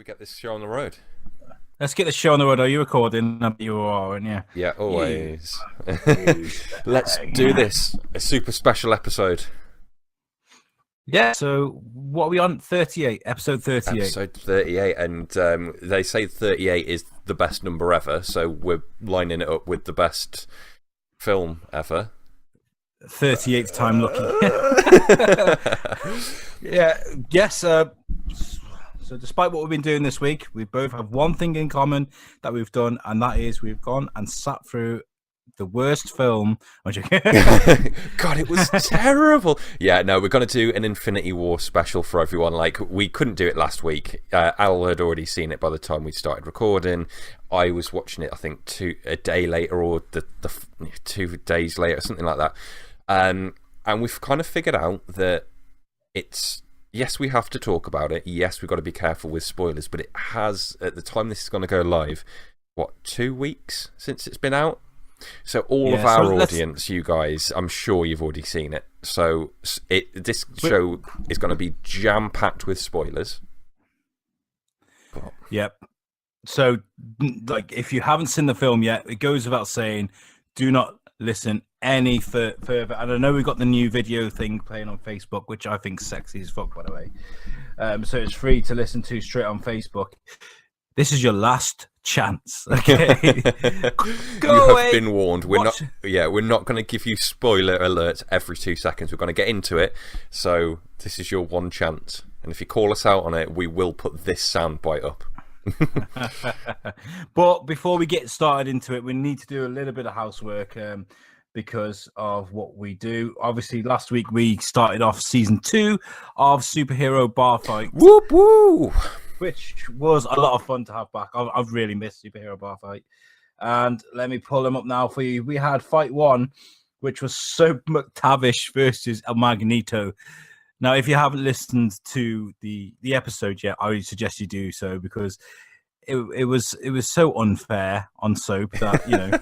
get this show on the road? Let's get the show on the road. Are you recording? You are, aren't you? Yeah, always. Let's do this. A super special episode. Yeah, so what are we on? 38, episode 38. Episode 38, and they say 38 is the best number ever, so we're lining it up with the best film ever. 38th time lucky. Yeah, yes. So despite what we've been doing this week, we both have one thing in common that we've done, and that is we've gone and sat through the worst film. God, it was terrible. Yeah, no, we're going to do an Infinity War special for everyone. Like, we couldn't do it last week. Al had already seen it by the time we started recording. I was watching it, I think, a day later or the 2 days later, something like that. And we've kind of figured out that it's... Yes, we have to talk about it. Yes, we've got to be careful with spoilers. But it has, at the time this is going to go live, 2 weeks since it's been out? So all of our audience, you guys, I'm sure you've already seen it. So this show is going to be jam-packed with spoilers. Yep. So, like, if you haven't seen the film yet, it goes without saying, do not listen any further. And I know we've got the new video thing playing on Facebook, which I think sexy as fuck, by the way. So it's free to listen to straight on Facebook. This is your last chance, okay? You have been warned. We're not going to give you spoiler alerts every 2 seconds. We're going to get into it. So this is your one chance. And if you call us out on it, we will put this soundbite up. But before we get started into it, we need to do a little bit of housework because of what we do. Obviously, last week we started off season 2 of Superhero Bar Fight. Whoop woo! Which was a lot of fun to have back. I've really missed Superhero Bar Fight. And let me pull them up now for you. We had Fight 1, which was Soap McTavish versus El Magneto. Now, if you haven't listened to the episode yet, I would suggest you do so, because it was so unfair on Soap that, you know,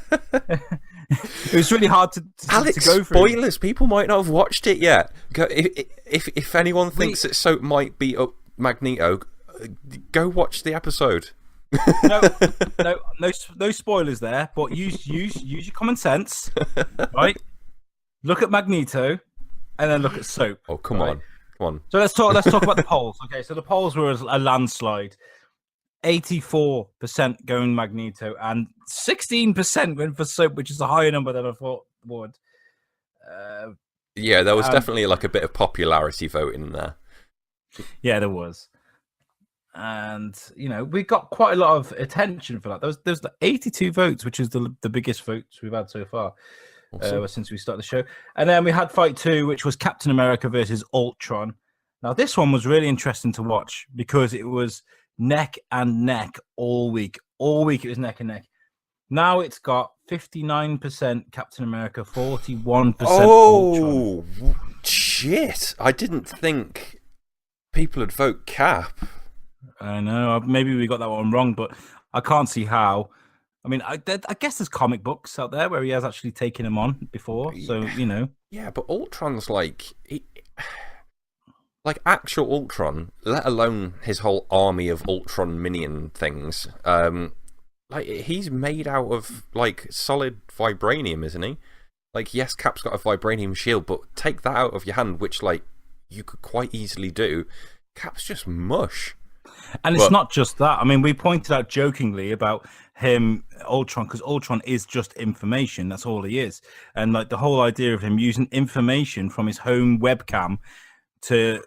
it was really hard to go through. Spoilers. People might not have watched it yet. If anyone thinks that Soap might beat up Magneto, go watch the episode. No spoilers there. But use your common sense, right? Look at Magneto, and then look at Soap. Oh, come on. So let's talk about the polls. Okay, so the polls were a landslide. 84% going Magneto, and 16% went for Soap, which is a higher number than I thought would. Yeah, there was definitely like a bit of popularity voting in there. Yeah, there was. And, you know, we got quite a lot of attention for that. There's the 82 votes, which is the biggest votes we've had so far. Awesome. Since we started the show. And then we had Fight 2, which was Captain America versus Ultron. Now, this one was really interesting to watch because it was neck and neck all week. All week it was neck and neck. Now it's got 59% Captain America, 41% Oh, Ultron. Shit. I didn't think people would vote Cap. I know. Maybe we got that one wrong, but I can't see how. I mean, I guess there's comic books out there where he has actually taken him on before, so, you know. Yeah, but Ultron's like actual Ultron, let alone his whole army of Ultron minion things. Like, he's made out of, like, solid vibranium, isn't he? Like, yes, Cap's got a vibranium shield, but take that out of your hand, which, like, you could quite easily do. Cap's just mush. And it's not just that. I mean, we pointed out jokingly about him, Ultron, because Ultron is just information. That's all he is. And like the whole idea of him using information from his home webcam to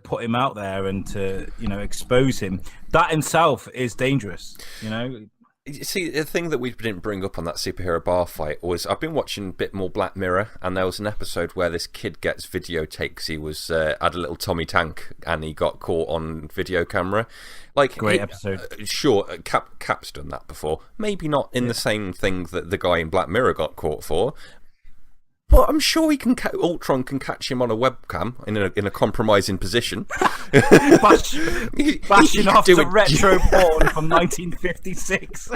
put him out there and to, you know, expose him, that himself is dangerous, you know. See, the thing that we didn't bring up on that Superhero Bar Fight was I've been watching a bit more Black Mirror, and there was an episode where this kid gets videotaped because he was had a little Tommy tank and he got caught on video camera. Like, great episode. Sure, Cap's done that before. Maybe not in the same thing that the guy in Black Mirror got caught for. But I'm sure Ultron can catch him on a webcam in a compromising position. Bashing off to retro porn from 1956.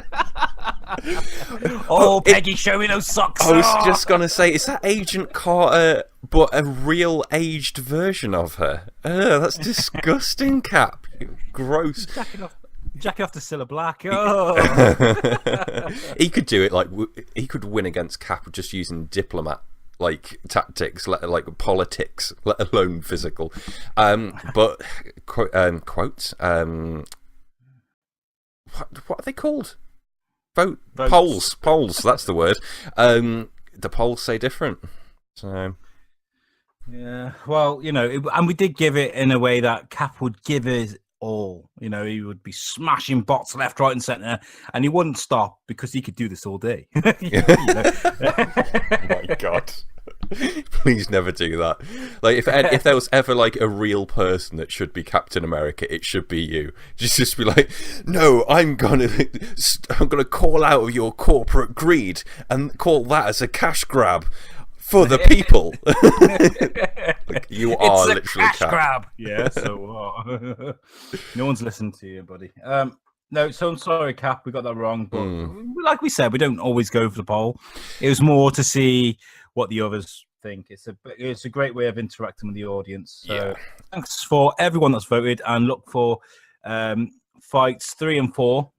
Oh, Peggy, show me those socks. I was just gonna say, is that Agent Carter, but a real aged version of her? That's disgusting, Cap. Gross. Jacking off to Cilla Black. Oh. He could do it like he could win against Cap just using diplomat like tactics, like politics, let alone physical. But quotes. What are they called? Votes. Polls. That's the word. The polls say different. So. Yeah. Well, and we did give it in a way that Cap would give his all. He would be smashing bots left, right, and centre, and he wouldn't stop because he could do this all day. Oh my God. Please never do that. Like if there was ever like a real person that should be Captain America, it should be you. Just be like, no, I'm gonna call out of your corporate greed and call that as a cash grab for the people. Like, you are literally cash grab. Yeah. So what? No one's listening to you, buddy. No, so I'm sorry, Cap. We got that wrong. But like we said, we don't always go for the poll. It was more to see what the others think. It's a great way of interacting with the audience. So thanks for everyone that's voted, and look for fights 3 and 4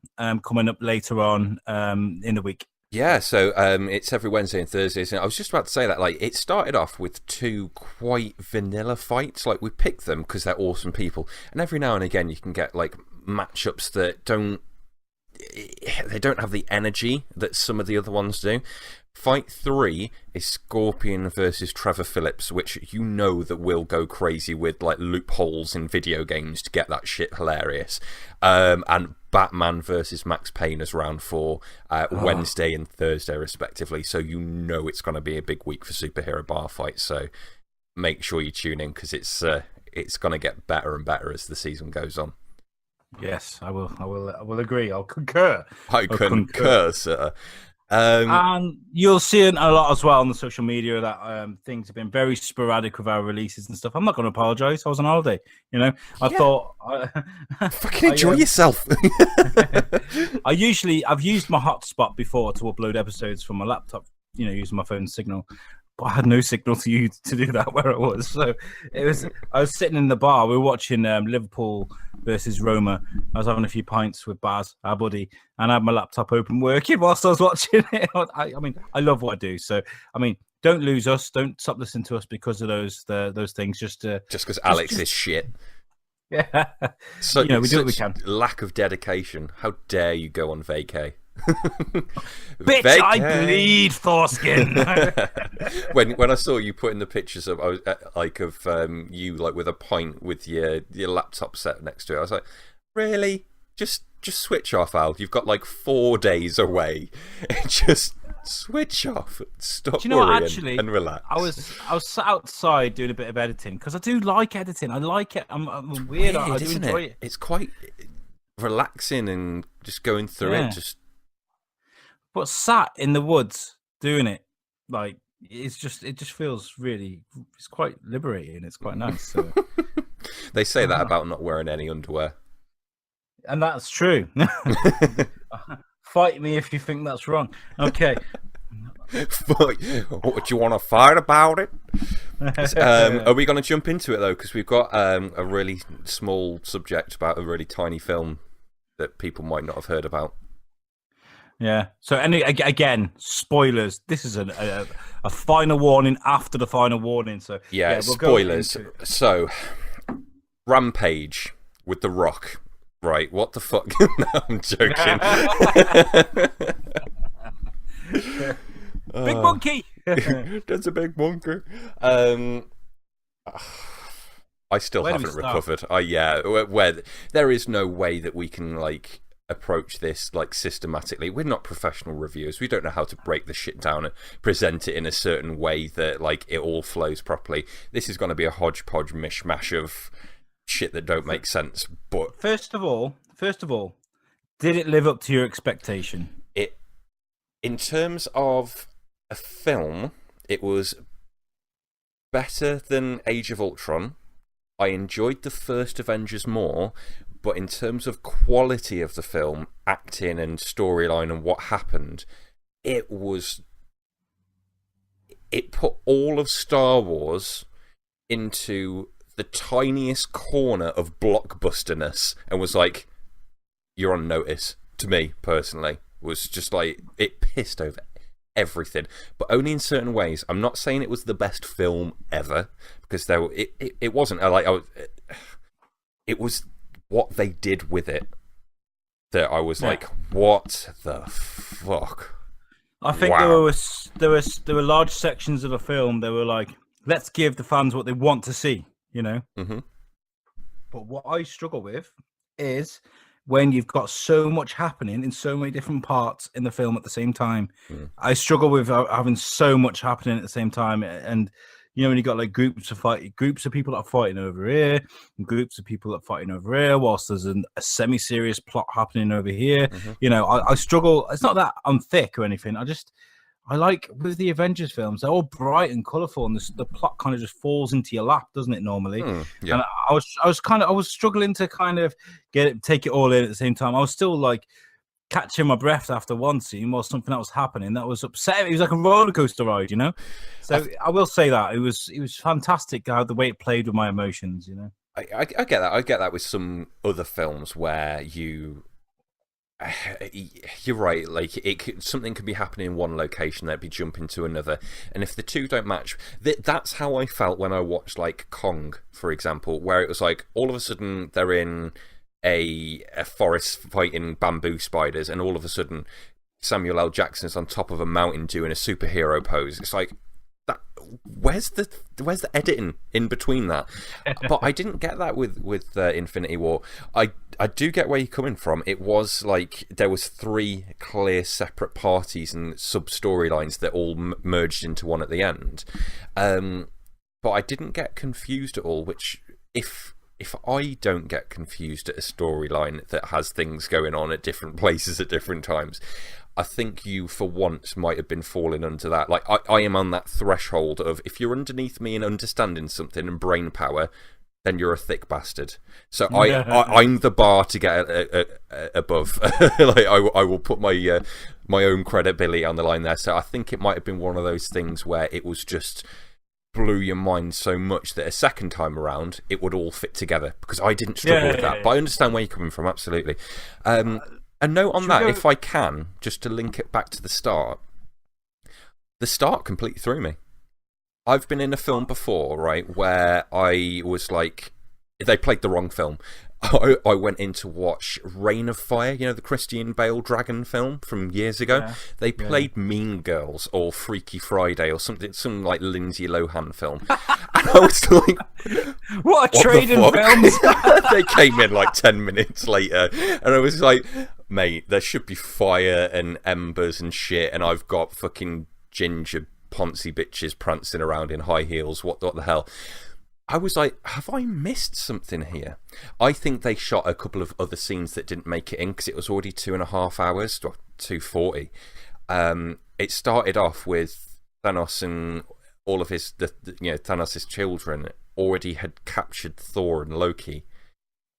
coming up later on in the week. Yeah, so it's every Wednesday and Thursday. And I was just about to say that, like, it started off with 2 quite vanilla fights. Like, we picked them because they're awesome people, and every now and again you can get like matchups that don't have the energy that some of the other ones do. Fight 3 is Scorpion versus Trevor Phillips, which that will go crazy with like loopholes in video games to get that shit hilarious. And Batman versus Max Payne is round 4, Wednesday and Thursday respectively. So it's going to be a big week for superhero bar fights. So make sure you tune in because it's going to get better and better as the season goes on. Yes, I will agree. I'll concur. I concur, sir. And you'll see it a lot as well on the social media that things have been very sporadic with our releases and stuff. I'm not going to apologise. I was on holiday. Thought fucking enjoy yourself. I've used my hotspot before to upload episodes from my laptop. Using my phone signal. But I had no signal to use to do that where I was. So I was sitting in the bar. We were watching Liverpool versus Roma. I was having a few pints with Baz, our buddy, and I had my laptop open working whilst I was watching it. I love what I do. So, don't lose us. Don't stop listening to us because of those things. Just because Alex is shit. Yeah. So, we do what we can. Lack of dedication. How dare you go on vacay? Bitch, vacay. I bleed, Thors-Kin. when I saw you putting the pictures up, I was of you like with a pint with your laptop set next to it. I was like, really? Just switch off, Al. You've got like 4 days away. Just switch off. Stop worrying and relax. I was sat outside doing a bit of editing because I do like editing. I like it. I'm weird. I do enjoy it. It's quite relaxing and just going through it. But sat in the woods doing it, like it just feels it's quite liberating. It's quite nice. So. They say that about not wearing any underwear. And that's true. Fight me if you think that's wrong. Okay. What, do you want to fight about it? Are we going to jump into it, though? Because we've got a really small subject about a really tiny film that people might not have heard about. Yeah. So, again, spoilers. This is a final warning after the final warning. So we'll spoilers. So, Rampage with The Rock. Right? What the fuck? No, I'm joking. Big monkey. That's a big monkey. I still haven't recovered. Where there is no way that we can like approach this like systematically. We're not professional reviewers. We don't know how to break the shit down and present it in a certain way that like it all flows properly. This is going to be a hodgepodge mishmash of shit that don't make sense. But first of all, did it live up to your expectation? In terms of a film, it was better than Age of Ultron. I enjoyed the first Avengers more, But in terms of quality of the film, acting and storyline and what happened, it put all of Star Wars into the tiniest corner of blockbusterness and was like, you're on notice. To me, personally, was just like, it pissed over everything, but only in certain ways. I'm not saying it was the best film ever, because it wasn't. It was what they did with it that I was like, what the fuck? I think there were large sections of the film that were like, let's give the fans what they want to see, you know. Mm-hmm. But what I struggle with is when you've got so much happening in so many different parts in the film at the same time. I struggle with having so much happening at the same time. And, you know, when you got like groups of people that are fighting over here, and groups of people that are fighting over here, whilst there's a semi-serious plot happening over here. Mm-hmm. You know, I struggle. It's not that I'm thick or anything. I like with the Avengers films, they're all bright and colourful, and the plot kind of just falls into your lap, doesn't it? Normally, yeah. And I was struggling to kind of take it all in at the same time. I was still like catching my breath after one scene while something else was happening. That was upsetting. It was like a roller coaster ride, you know. So I will say that it was fantastic how the way it played with my emotions, you know. I get that. I get that with some other films where you're right, like something could be happening in one location, they'd be jumping to another, and if the two don't match, that's how I felt when I watched like Kong, for example, where it was like all of a sudden they're in a forest fighting bamboo spiders, and all of a sudden Samuel L. Jackson's on top of a mountain doing a superhero pose. It's like, that where's the editing in between that? But I didn't get that with Infinity War. I do get where you're coming from. It was like there was 3 clear separate parties and sub storylines that all merged into one at the end. But I didn't get confused at all. Which if I don't get confused at a storyline that has things going on at different places at different times, I think you, for once, might have been falling under that. Like, I am on that threshold of, if you're underneath me and understanding something and brain power, then you're a thick bastard. So I'm the bar to get above. Like, I will put my own credibility on the line there. So I think it might have been one of those things where it was just blew your mind so much that a second time around, it would all fit together. Because I didn't struggle with that. But I understand where you're coming from, absolutely. A note on that, if I can, just to link it back to the start completely threw me. I've been in a film before, right, where I was like, they played the wrong film. I went in to watch Reign of Fire, you know, the Christian Bale dragon film from years ago. Yeah. They played Mean Girls or Freaky Friday or something, some like Lindsay Lohan film. And I was like, what a trade in films. They came in like 10 minutes later, and I was like, mate, there should be fire and embers and shit, and I've got fucking ginger poncy bitches prancing around in high heels. What the hell? I was like, have I missed something here? I think they shot a couple of other scenes that didn't make it in because it was already 2.5 hours, or 2:40. It started off with Thanos and all of Thanos' children already had captured Thor and Loki,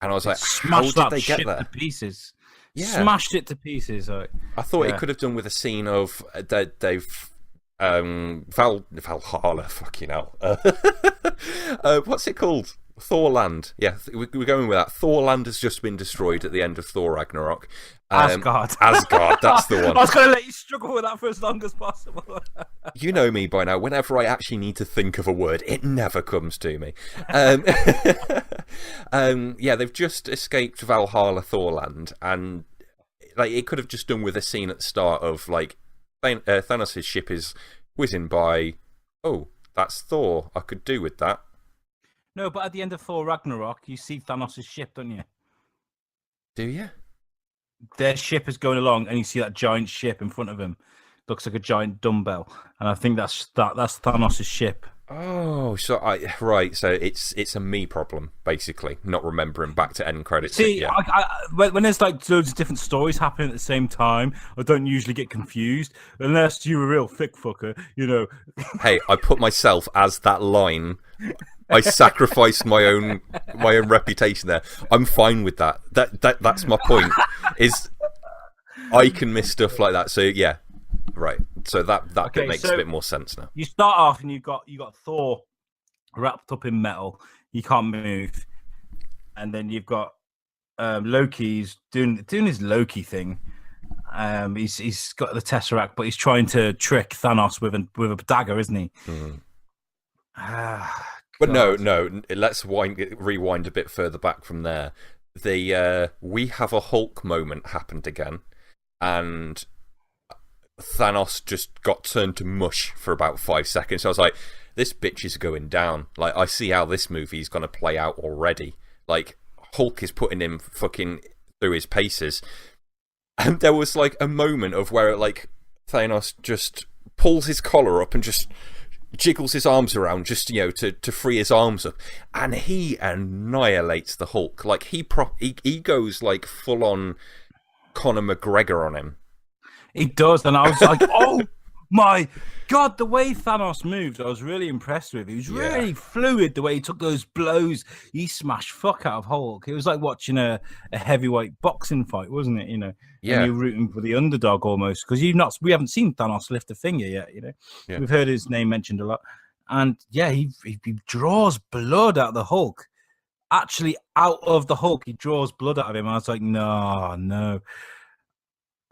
and I was like, how did they get there? To pieces. Yeah, smashed it to pieces. Like, I thought it could have done with a scene of they've. Valhalla, fucking hell. What's it called? Thorland. Yeah, we're going with that. Thorland has just been destroyed at the end of Thor Ragnarok. Asgard, that's the one. I was going to let you struggle with that for as long as possible. You know me by now. Whenever I actually need to think of a word, it never comes to me. Yeah, they've just escaped Valhalla Thorland, and like it could have just done with a scene at the start of like Thanos' ship is whizzing by. Oh, that's Thor. I could do with that. No, but at the end of Thor Ragnarok, you see Thanos' ship, don't you? Do you? Their ship is going along, and you see that giant ship in front of him. Looks like a giant dumbbell, and I think that's Thanos' ship. Oh, so right. So it's a me problem, basically, not remembering back to end credits. See, Yeah. when there's like loads of different stories happening at the same time, I don't usually get confused unless you're a real thick fucker, you know. Hey, I put myself as that line. I sacrificed my own reputation there. I'm fine with that. That's my point. Is I can miss stuff like that. So yeah, right. So that bit makes a bit more sense now. You start off and you got Thor wrapped up in metal. He can't move, and then you've got Loki's doing his Loki thing. He's got the Tesseract, but he's trying to trick Thanos with a dagger, isn't he? Mm. But no. Let's rewind a bit further back from there. The we have a Hulk moment happened again, and Thanos just got turned to mush for about 5 seconds. So I was like, this bitch is going down. Like, I see how this movie is going to play out already. Like, Hulk is putting him fucking through his paces. And there was, like, a moment of where, like, Thanos just pulls his collar up and just jiggles his arms around just, to free his arms up. And he annihilates the Hulk. Like, he goes, like, full-on Conor McGregor on him. He does, and I was like, oh my God, the way Thanos moved, I was really impressed with. He was really fluid, the way he took those blows. He smashed fuck out of Hulk. It was like watching a heavyweight boxing fight, wasn't it? Yeah. And you're rooting for the underdog almost, because we haven't seen Thanos lift a finger yet, Yeah. We've heard his name mentioned a lot. And yeah, he draws blood out of the Hulk. Actually, out of the Hulk, he draws blood out of him. I was like, no.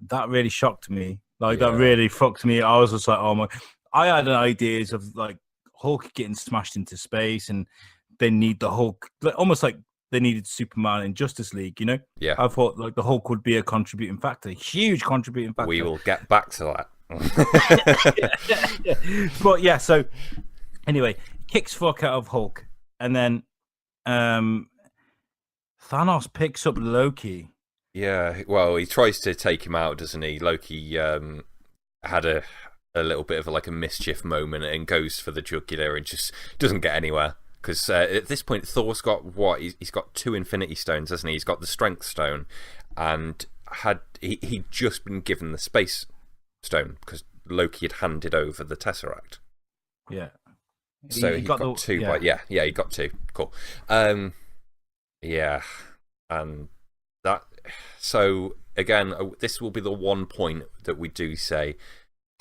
That really shocked me. That really fucked me. I was just like, oh my. I had ideas of like Hulk getting smashed into space, and they need the Hulk, almost like they needed Superman in Justice League. Yeah. I thought like the Hulk would be a contributing factor, huge contributing factor. We will get back to that. yeah. But yeah, so anyway, kicks fuck out of Hulk, and then Thanos picks up Loki. Yeah, well, he tries to take him out, doesn't he? Loki had a little bit of a mischief moment and goes for the jugular and just doesn't get anywhere. Because at this point, Thor's got what? He's got 2 Infinity Stones, hasn't he? He's got the Strength Stone, and he'd just been given the Space Stone because Loki had handed over the Tesseract. Yeah. So he got 2, yeah. But he got 2. Cool. Yeah, and that. So again, this will be the one point that we do say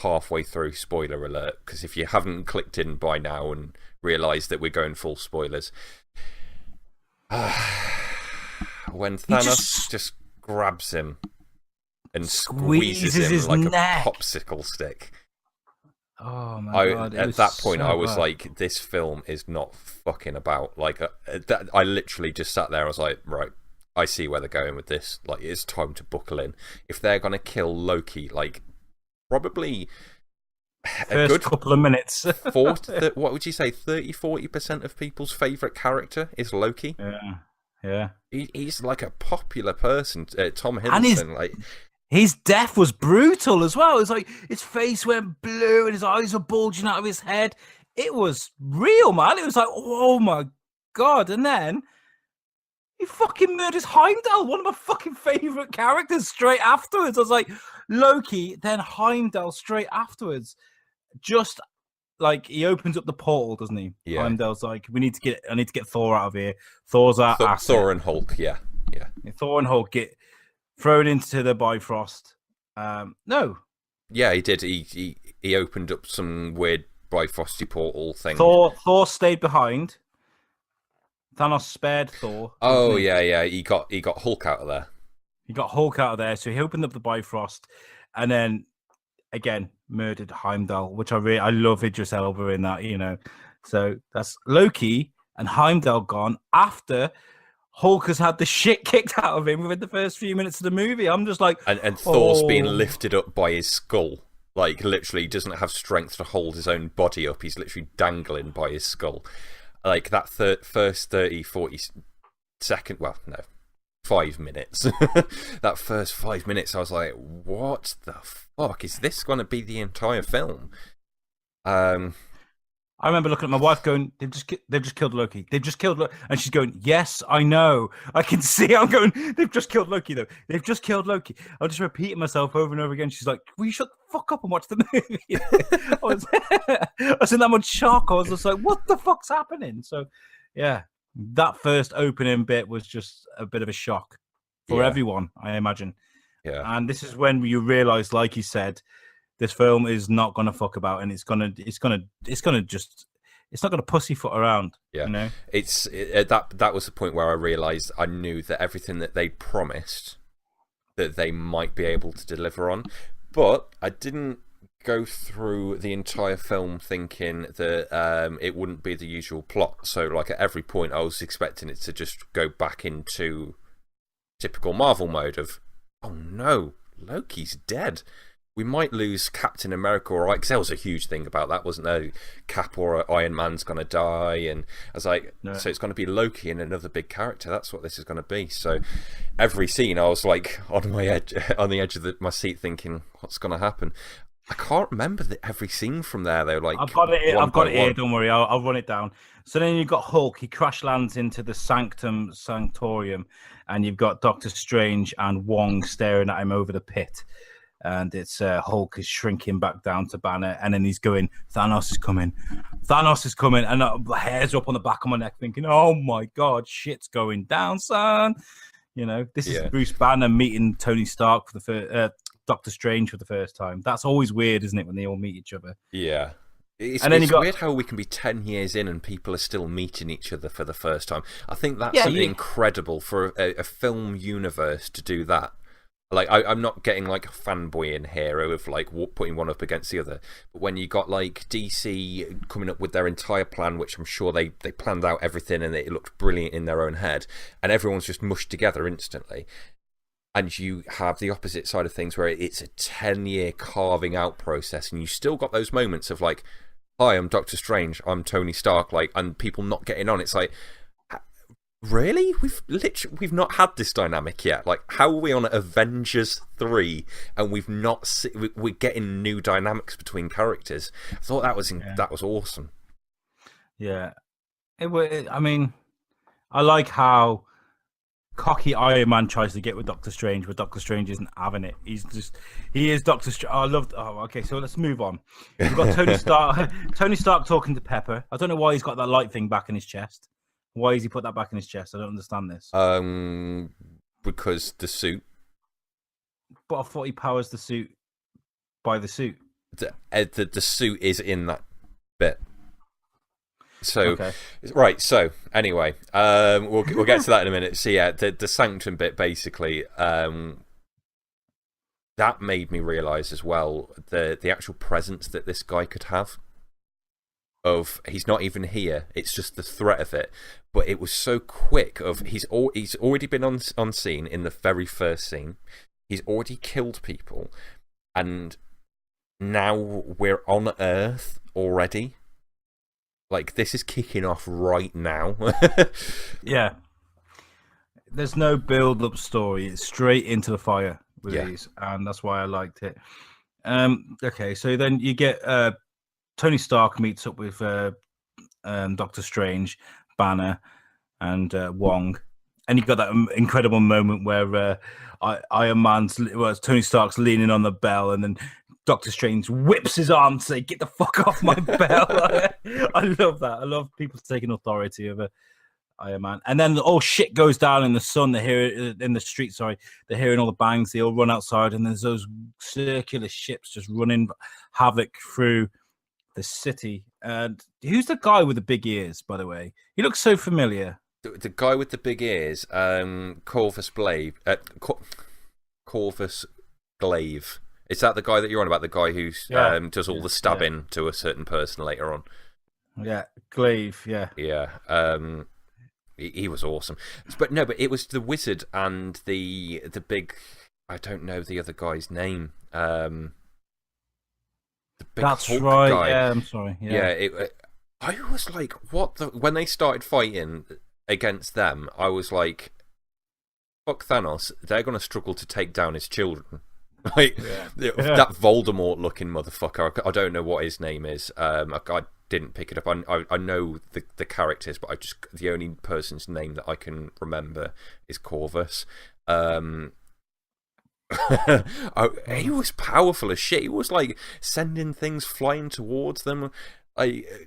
halfway through, spoiler alert, because if you haven't clicked in by now and realised that we're going full spoilers, when Thanos just grabs him and squeezes him like neck. A popsicle stick. Oh my God! At that point, I was like, "This film is not fucking about." Like, I literally just sat there. I was like, "Right, I see where they're going with this. Like, it's time to buckle in. If they're gonna kill Loki, probably a good couple of minutes. What would you say? 30-40% of people's favourite character is Loki. Yeah. He's like a popular person. Tom Hiddleston, his death was brutal as well. It's like his face went blue and his eyes were bulging out of his head. It was real, man. It was like, oh my God. And then he fucking murders Heimdall, one of my fucking favourite characters, straight afterwards. I was like, Loki, then Heimdall straight afterwards. Just like he opens up the portal, doesn't he? Yeah. Heimdall's like, I need to get Thor out of here. Thor's our asset. Thor and Hulk, yeah. Thor and Hulk get thrown into the Bifrost. No. Yeah, he did. He opened up some weird Bifrosty portal thing. Thor stayed behind. Thanos spared Thor. Oh yeah. He got Hulk out of there. He got Hulk out of there, so he opened up the Bifrost, and then again murdered Heimdall, which I love Idris Elba in that, So that's Loki and Heimdall gone after Hulk has had the shit kicked out of him within the first few minutes of the movie. I'm just like, and Thor's being lifted up by his skull. Like, literally, he doesn't have strength to hold his own body up. He's literally dangling by his skull. Like, that first 30, 40 second... Well, no, 5 minutes. That first 5 minutes, I was like, what the fuck? Is this going to be the entire film? I I remember looking at my wife going, they've just killed Loki. They've just killed Loki. And she's going, yes, I know. I can see. I'm going, they've just killed Loki, though. They've just killed Loki. I'm just repeating myself over and over again. She's like, will you shut the fuck up and watch the movie? I was in that much shock. I was just like, what the fuck's happening? So, yeah, that first opening bit was just a bit of a shock for everyone, I imagine. Yeah. And this is when you realize, like you said, this film is not gonna fuck about, and it's not gonna pussyfoot around. Yeah, you know? That was the point where I realized I knew that everything that they promised that they might be able to deliver on, but I didn't go through the entire film thinking that it wouldn't be the usual plot. So, like, at every point, I was expecting it to just go back into typical Marvel mode of, oh no, Loki's dead. We might lose Captain America, all right, because there was a huge thing about that, wasn't there? Cap or Iron Man's going to die, and I was like, no. So it's going to be Loki and another big character. That's what this is going to be. So every scene, I was like on the edge of my seat, thinking, what's going to happen? I can't remember every scene from there. They were like, I've got it here. Don't worry, I'll run it down. So then you've got Hulk. He crash lands into the Sanctorium, and you've got Doctor Strange and Wong staring at him over the pit. And it's Hulk is shrinking back down to Banner, and then he's going, Thanos is coming, and hairs up on the back of my neck, thinking, oh my god, shit's going down, son. You know, this is Bruce Banner meeting Tony Stark for the Doctor Strange for the first time. That's always weird, isn't it, when they all meet each other? Yeah. It's weird how we can be 10 years in and people are still meeting each other for the first time. I think that's something incredible for a film universe to do that. Like, I'm not getting like a fanboy in here of like putting one up against the other, but when you got like DC coming up with their entire plan, which I'm sure they planned out everything and it looked brilliant in their own head, and everyone's just mushed together instantly, and you have the opposite side of things where it's a 10-year carving out process, and you still got those moments of like, hi, I'm Doctor Strange, I'm Tony Stark, like, and people not getting on. It's like, really? We've not had this dynamic yet. Like, how are we on Avengers 3 and we're getting new dynamics between characters? I thought that was awesome. Yeah. I mean, I like how cocky Iron Man tries to get with Doctor Strange, but Doctor Strange isn't having it. He is Doctor Strange. Okay, so let's move on. We've got Tony Stark. Tony Stark talking to Pepper. I don't know why he's got that light thing back in his chest. Why has he put that back in his chest? I don't understand this. Because the suit. But I thought he powers the suit by the suit. The suit is in that bit. So, right. So anyway, we'll get to that in a minute. So yeah, the Sanctum bit basically, that made me realize as well the actual presence that this guy could have. Of he's not even here, it's just the threat of it. But it was so quick. Of he's already been on scene in the very first scene. He's already killed people, and now we're on Earth already. Like, this is kicking off right now. Yeah, there's no build-up story. It's straight into the fire with these, and that's why I liked it. Okay, so then you get Tony Stark meets up with Doctor Strange, Banner, and Wong, and you got that incredible moment where Tony Stark's leaning on the bell, and then Doctor Strange whips his arm to say, "Get the fuck off my bell!" I love that. I love people taking authority over Iron Man. And then all shit goes down in the sun. They hear it in the street. Sorry, they're hearing all the bangs. They all run outside, and there's those circular ships just running havoc through the city. And who's the guy with the big ears, by the way? He looks so familiar. The guy with the big ears, Corvus Glaive. Corvus Glaive. Is that the guy that you're on about? The guy who does all the stabbing to a certain person later on? Yeah, Glaive, yeah. Yeah, he was awesome. But it was the wizard and the big... I don't know the other guy's name. The big That's Hulk right, guy. yeah, I'm sorry. Yeah, I was like, what the... When they started fighting against them, I was like, fuck Thanos, they're going to struggle to take down his children. Like, that Voldemort-looking motherfucker, I don't know what his name is. I didn't pick it up. I know the characters, but the only person's name that I can remember is Corvus. He was powerful as shit. He was like sending things flying towards them.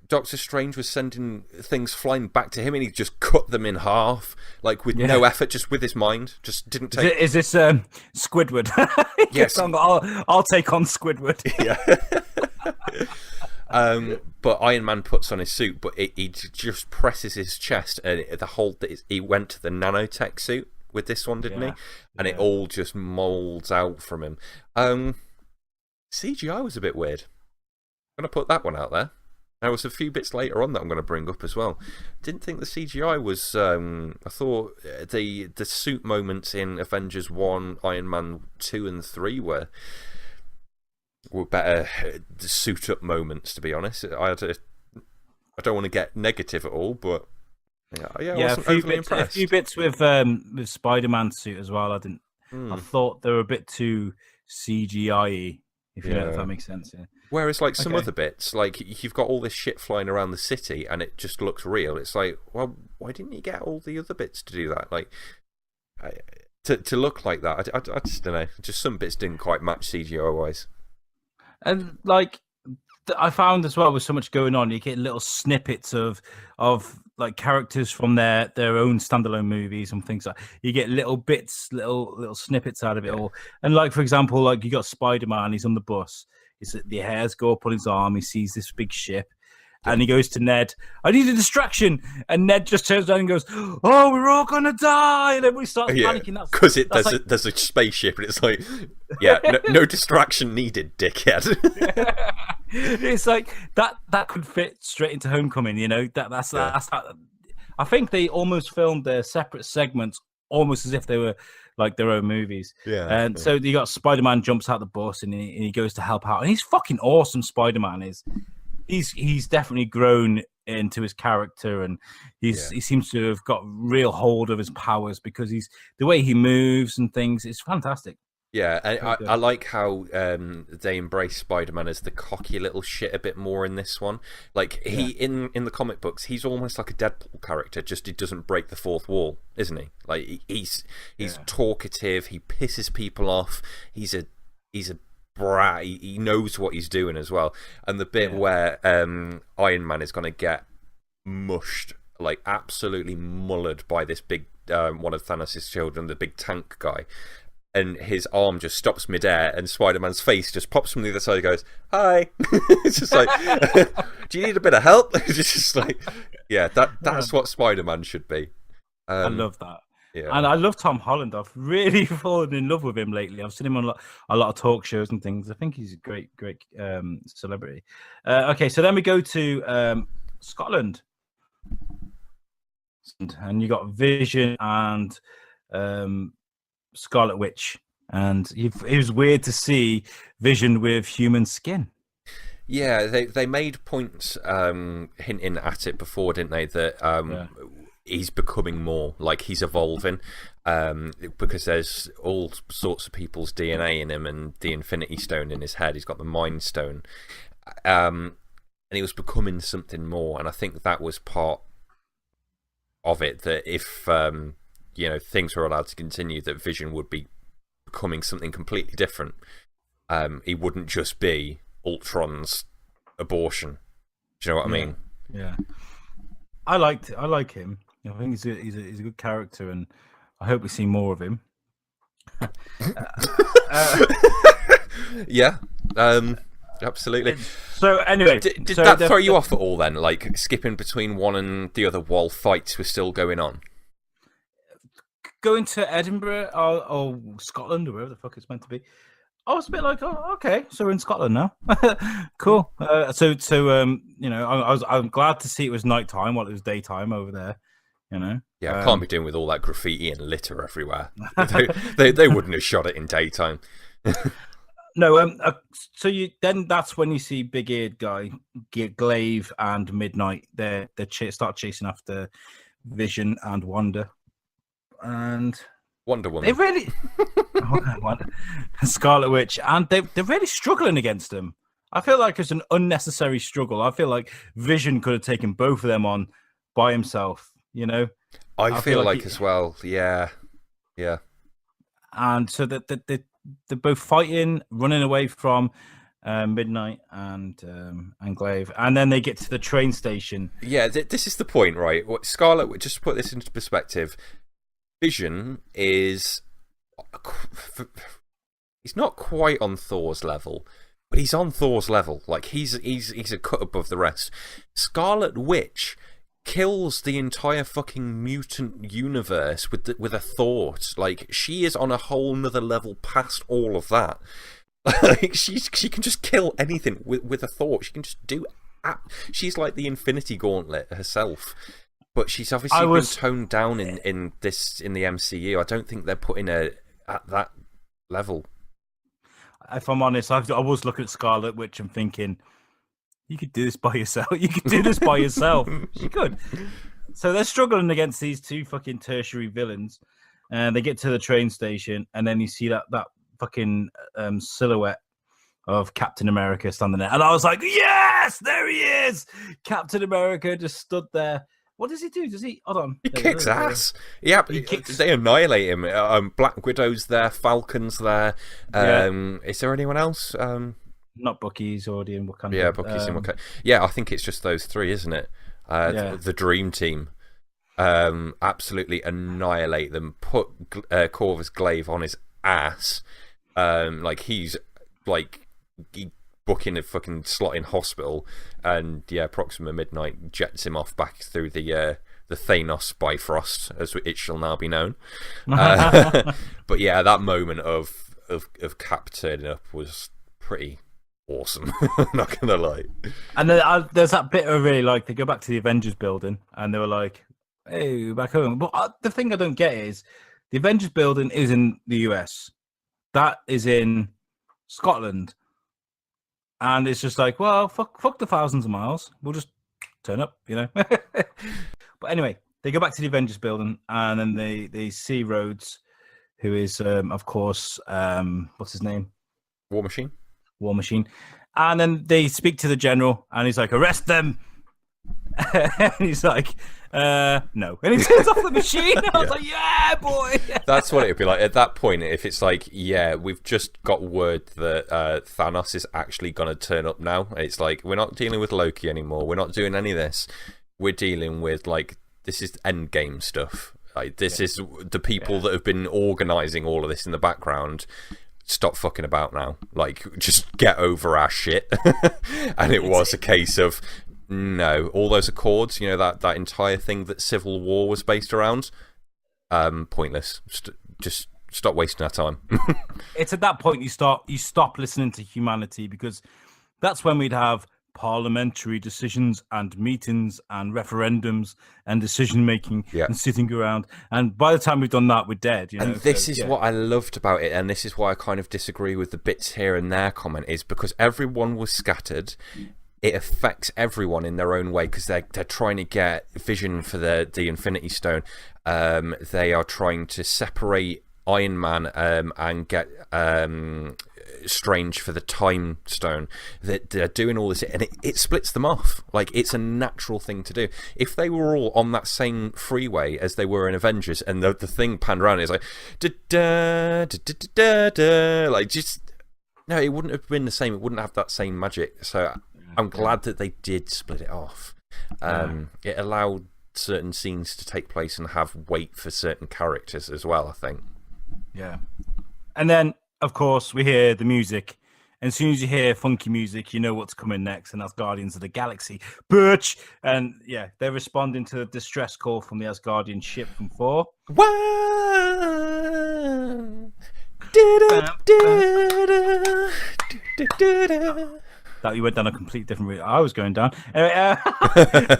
Doctor Strange was sending things flying back to him, and he just cut them in half, like with no effort, just with his mind. Just didn't take. Is this Squidward? Yes, I'll take on Squidward. Yeah. But Iron Man puts on his suit, but he just presses his chest, and he went to the nanotech suit with this one, didn't he? And it all just molds out from him. CGI was a bit weird. I'm gonna put that one out there. There was a few bits later on that I'm going to bring up as well. Didn't think the CGI was. I thought the suit moments in Avengers 1, Iron Man 2 and 3 were better suit up moments. To be honest, I don't want to get negative at all, but I wasn't overly impressed. A few bits with Spider-Man's suit as well. I thought they were a bit too CGI-y, if that makes sense. Yeah. Whereas, like, some other bits, like, you've got all this shit flying around the city and it just looks real. It's like, well, why didn't you get all the other bits to do that? Like, to look like that, I just don't know. Just some bits didn't quite match CGI-wise. And, like, I found as well, with so much going on, you get little snippets of like characters from their own standalone movies and things like. You get little bits, little snippets out of it all. And, like, for example, like, you got Spider-Man, he's on the bus. The hairs go up on his arm. He sees this big ship, and he goes to Ned. I need a distraction, and Ned just turns around and goes, "Oh, we're all gonna die!" And everybody starts panicking. Because there's a spaceship, and it's like, no distraction needed, dickhead. It's like that could fit straight into Homecoming. That's I think they almost filmed their separate segments, almost as if they were like their own movies. So you got Spider-Man jumps out the bus and he goes to help out, and he's fucking awesome. Spider-Man is. He's definitely grown into his character, and he seems to have got real hold of his powers because the way he moves and things is fantastic. Yeah, and I like how they embrace Spider-Man as the cocky little shit a bit more in this one. Like, in the comic books, he's almost like a Deadpool character, just he doesn't break the fourth wall, isn't he? Like, he's talkative, he pisses people off, he's a brat, he knows what he's doing as well. And the bit where Iron Man is going to get mushed, like absolutely mullered by this big, one of Thanos' children, the big tank guy. And his arm just stops midair, and Spider-Man's face just pops from the other side and goes, "Hi." It's just like, do you need a bit of help? It's just like, that's what Spider-Man should be. I love that. Yeah. And I love Tom Holland. I've really fallen in love with him lately. I've seen him on a lot of talk shows and things. I think he's a great celebrity. Okay, so then we go to Scotland. And you got Vision and Scarlet Witch, and it was weird to see Vision with human skin. Yeah, they made points hinting at it before, didn't they? That he's becoming more, like he's evolving, because there's all sorts of people's DNA in him, and the Infinity Stone in his head. He's got the Mind Stone, and he was becoming something more. And I think that was part of it. That if things were allowed to continue, that Vision would be becoming something completely different. He wouldn't just be Ultron's abortion. Do you know what I mean? Yeah. I like him. I think he's a good character, and I hope we see more of him. Yeah. Absolutely. So anyway, did that throw you off at all then? Like skipping between one and the other while fights were still going on? Going to Edinburgh or Scotland or wherever the fuck it's meant to be, I was a bit like, oh, okay, so we're in Scotland now. Cool. I'm glad to see it was nighttime while it was daytime over there. Yeah, I can't be doing with all that graffiti and litter everywhere. they wouldn't have shot it in daytime. No, then that's when you see big-eared guy, Glaive and Midnight. They start chasing after Vision and Wanda. And Wonder Woman. They really Scarlet Witch, and they're really struggling against them. I feel like it's an unnecessary struggle. I feel like Vision could have taken both of them on by himself, you know? I feel like as well, yeah. And so that they're both fighting, running away from Midnight and Glaive, and then they get to the train station. Yeah, this is the point, right? Scarlet, just to put this into perspective, Vision is... He's not quite on Thor's level, but he's on Thor's level. Like, he's a cut above the rest. Scarlet Witch kills the entire fucking mutant universe with a thought. Like, she is on a whole nother level past all of that. Like, she can just kill anything with a thought. She can just do... She's like the Infinity Gauntlet herself. But she's obviously been toned down in the MCU. I don't think they're putting her at that level. If I'm honest, I was looking at Scarlet Witch and thinking, you could do this by yourself. You could do this by yourself. She could. So they're struggling against these two fucking tertiary villains. And they get to the train station, and then you see that fucking silhouette of Captain America standing there. And I was like, yes, there he is. Captain America just stood there. What does he do? Does he... Hold on. He kicks ass. Yeah, they annihilate him. Black Widow's there. Falcon's there. Is there anyone else? Not Bucky's already in Wakanda. Yeah, Bucky's in Wakanda. Yeah, I think it's just those three, isn't it? The Dream Team. Absolutely annihilate them. Put Corvus Glaive on his ass. Like, he's... like... booking a fucking slot in hospital, and Proxima Midnight jets him off back through the Thanos Bifrost, as it shall now be known. But yeah, that moment of Cap turning up was pretty awesome. I'm not gonna lie. And then there's that bit I really like. They go back to the Avengers building, and they were like, "Hey, back home." But the thing I don't get is the Avengers building is in the US. That is in Scotland. And it's just like, well, fuck the thousands of miles. We'll just turn up, you know. But anyway, they go back to the Avengers building, and then they see Rhodes, who is, of course, what's his name? War Machine. And then they speak to the general, and he's like, arrest them. And he's like, no. And he turns off the machine. I was like, yeah, boy. That's what it would be like. At that point, if it's like, yeah, we've just got word that Thanos is actually going to turn up now. It's like, we're not dealing with Loki anymore. We're not doing any of this. We're dealing with, like, this is endgame stuff. Like, this is the people that have been organising all of this in the background. Stop fucking about now. Like, just get over our shit. And it was a case of... No, all those accords, you know, that entire thing that Civil War was based around, pointless. Just stop wasting our time. It's at that point you stop listening to humanity, because that's when we'd have parliamentary decisions and meetings and referendums and decision making and sitting around. And by the time we've done that, we're dead. You know? And this is what I loved about it, and this is why I kind of disagree with the bits here and there comment, is because everyone was scattered. It affects everyone in their own way, because they're trying to get Vision for the Infinity Stone. They are trying to separate Iron Man and get Strange for the Time Stone. They're doing all this, and it splits them off. Like, it's a natural thing to do. If they were all on that same freeway as they were in Avengers, and the thing panned around, it's like like, just no, it wouldn't have been the same. It wouldn't have that same magic. So I'm glad that they did split it off. It allowed certain scenes to take place and have weight for certain characters as well, I think. Yeah. And then, of course, we hear the music. And as soon as you hear funky music, you know what's coming next, and that's Guardians of the Galaxy. Bitch! And yeah, they're responding to the distress call from the Asgardian ship from Thor. That you went down a complete different route. I was going down. No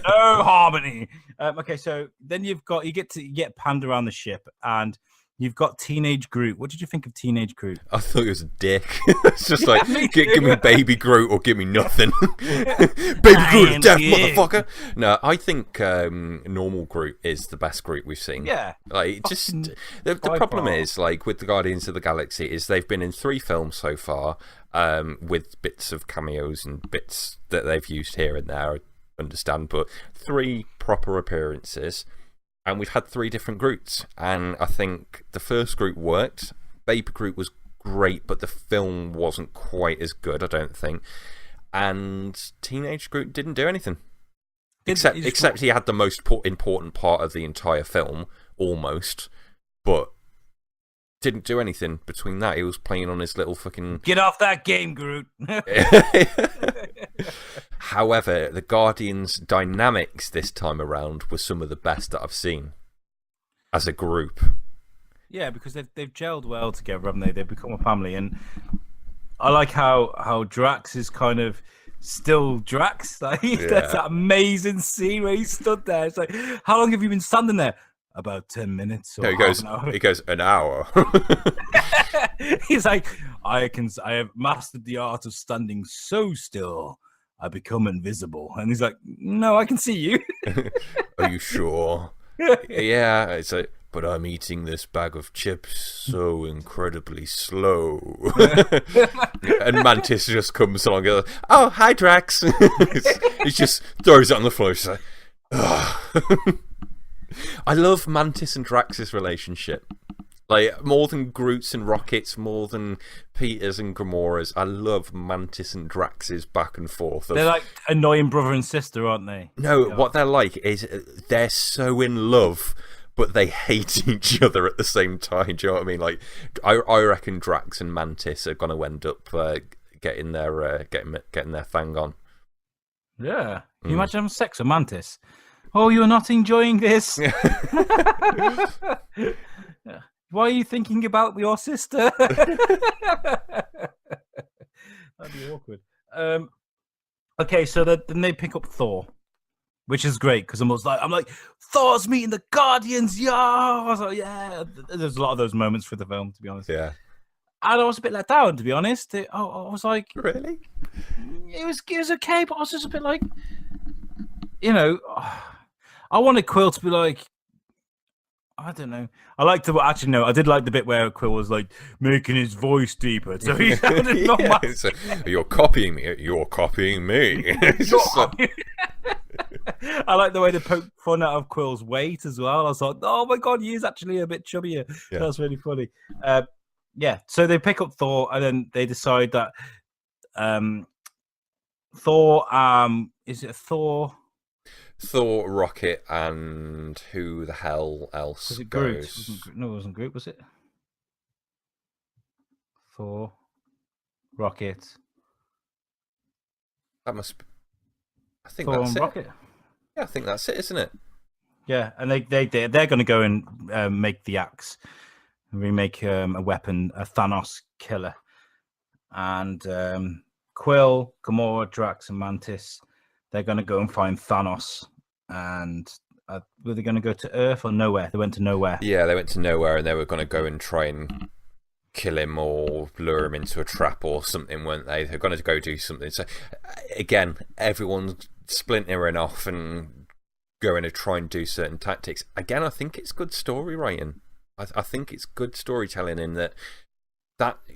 harmony. Okay, so then you get Panda around the ship, and You've got Teenage Groot. What did you think of Teenage Groot? I thought it was a dick. It's just like, give me Baby Groot or give me nothing. Baby Groot is death, motherfucker. No, I think normal Groot is the best Groot we've seen. Yeah. Like, just the problem is, like, with the Guardians of the Galaxy, is they've been in 3 films so far, with bits of cameos and bits that they've used here and there, I understand, but 3 proper appearances. And we've had 3 different Groots. And I think the first Groot worked. Baby Groot was great, but the film wasn't quite as good, I don't think. And Teenage Groot didn't do anything. Except he had the most important part of the entire film, almost. But didn't do anything between that. He was playing on his little fucking... Get off that game, Groot! However, the Guardians' dynamics this time around were some of the best that I've seen as a group. Yeah, because they've gelled well together, haven't they? They've become a family, and I like how Drax is kind of still Drax. Like, That's that amazing scene where he stood there. It's like, how long have you been standing there? About 10 minutes. Or He goes, an hour. He's like, I have mastered the art of standing so still. I become invisible. And he's like, no, I can see you. Are you sure? Yeah. It's like, but I'm eating this bag of chips so incredibly slow. And Mantis just comes along and goes, oh, hi, Drax. He just throws it on the floor. She's like, ugh. I love Mantis and Drax's relationship. Like, more than Groot's and Rocket's, more than Peter's and Gamora's. I love Mantis and Drax's back and forth. They're like annoying brother and sister, aren't they? No, what they're like is they're so in love, but they hate each other at the same time. Do you know what I mean? Like, I reckon Drax and Mantis are going to end up getting their thing on. Yeah. Can you imagine having sex with Mantis? Oh, you're not enjoying this? Why are you thinking about your sister? That'd be awkward. Okay, so then they pick up Thor, which is great because I'm like, Thor's meeting the Guardians, yo! I was like, yeah. There's a lot of those moments for the film, to be honest. Yeah. And I was a bit let down, to be honest. I was like, really? It was okay, but I was just a bit like, I wanted Quill to be like, I don't know. I did like the bit where Quill was like making his voice deeper. So he sounded not much. You're copying me. You're copying me. I like the way they poke fun out of Quill's weight as well. I was like, oh my god, he is actually a bit chubbier. Yeah. That's really funny. So they pick up Thor and then they decide that Thor, is it Thor, Rocket, and who the hell else was it goes? Groot? No, it wasn't Groot, was it? Thor, Rocket. That must be... I think Thor that's and it. Rocket. Yeah, I think that's it, isn't it? Yeah, and they're going to go and make the axe, remake a weapon, a Thanos killer, and Quill, Gamora, Drax, and Mantis. They're going to go and find Thanos, and were they going to go to Earth or nowhere? They went to nowhere. Yeah, they went to nowhere, and they were going to go and try and kill him or lure him into a trap or something, weren't they? They're going to go do something. So, again, everyone's splintering off and going to try and do certain tactics. Again, I think it's good story writing. I think it's good storytelling in that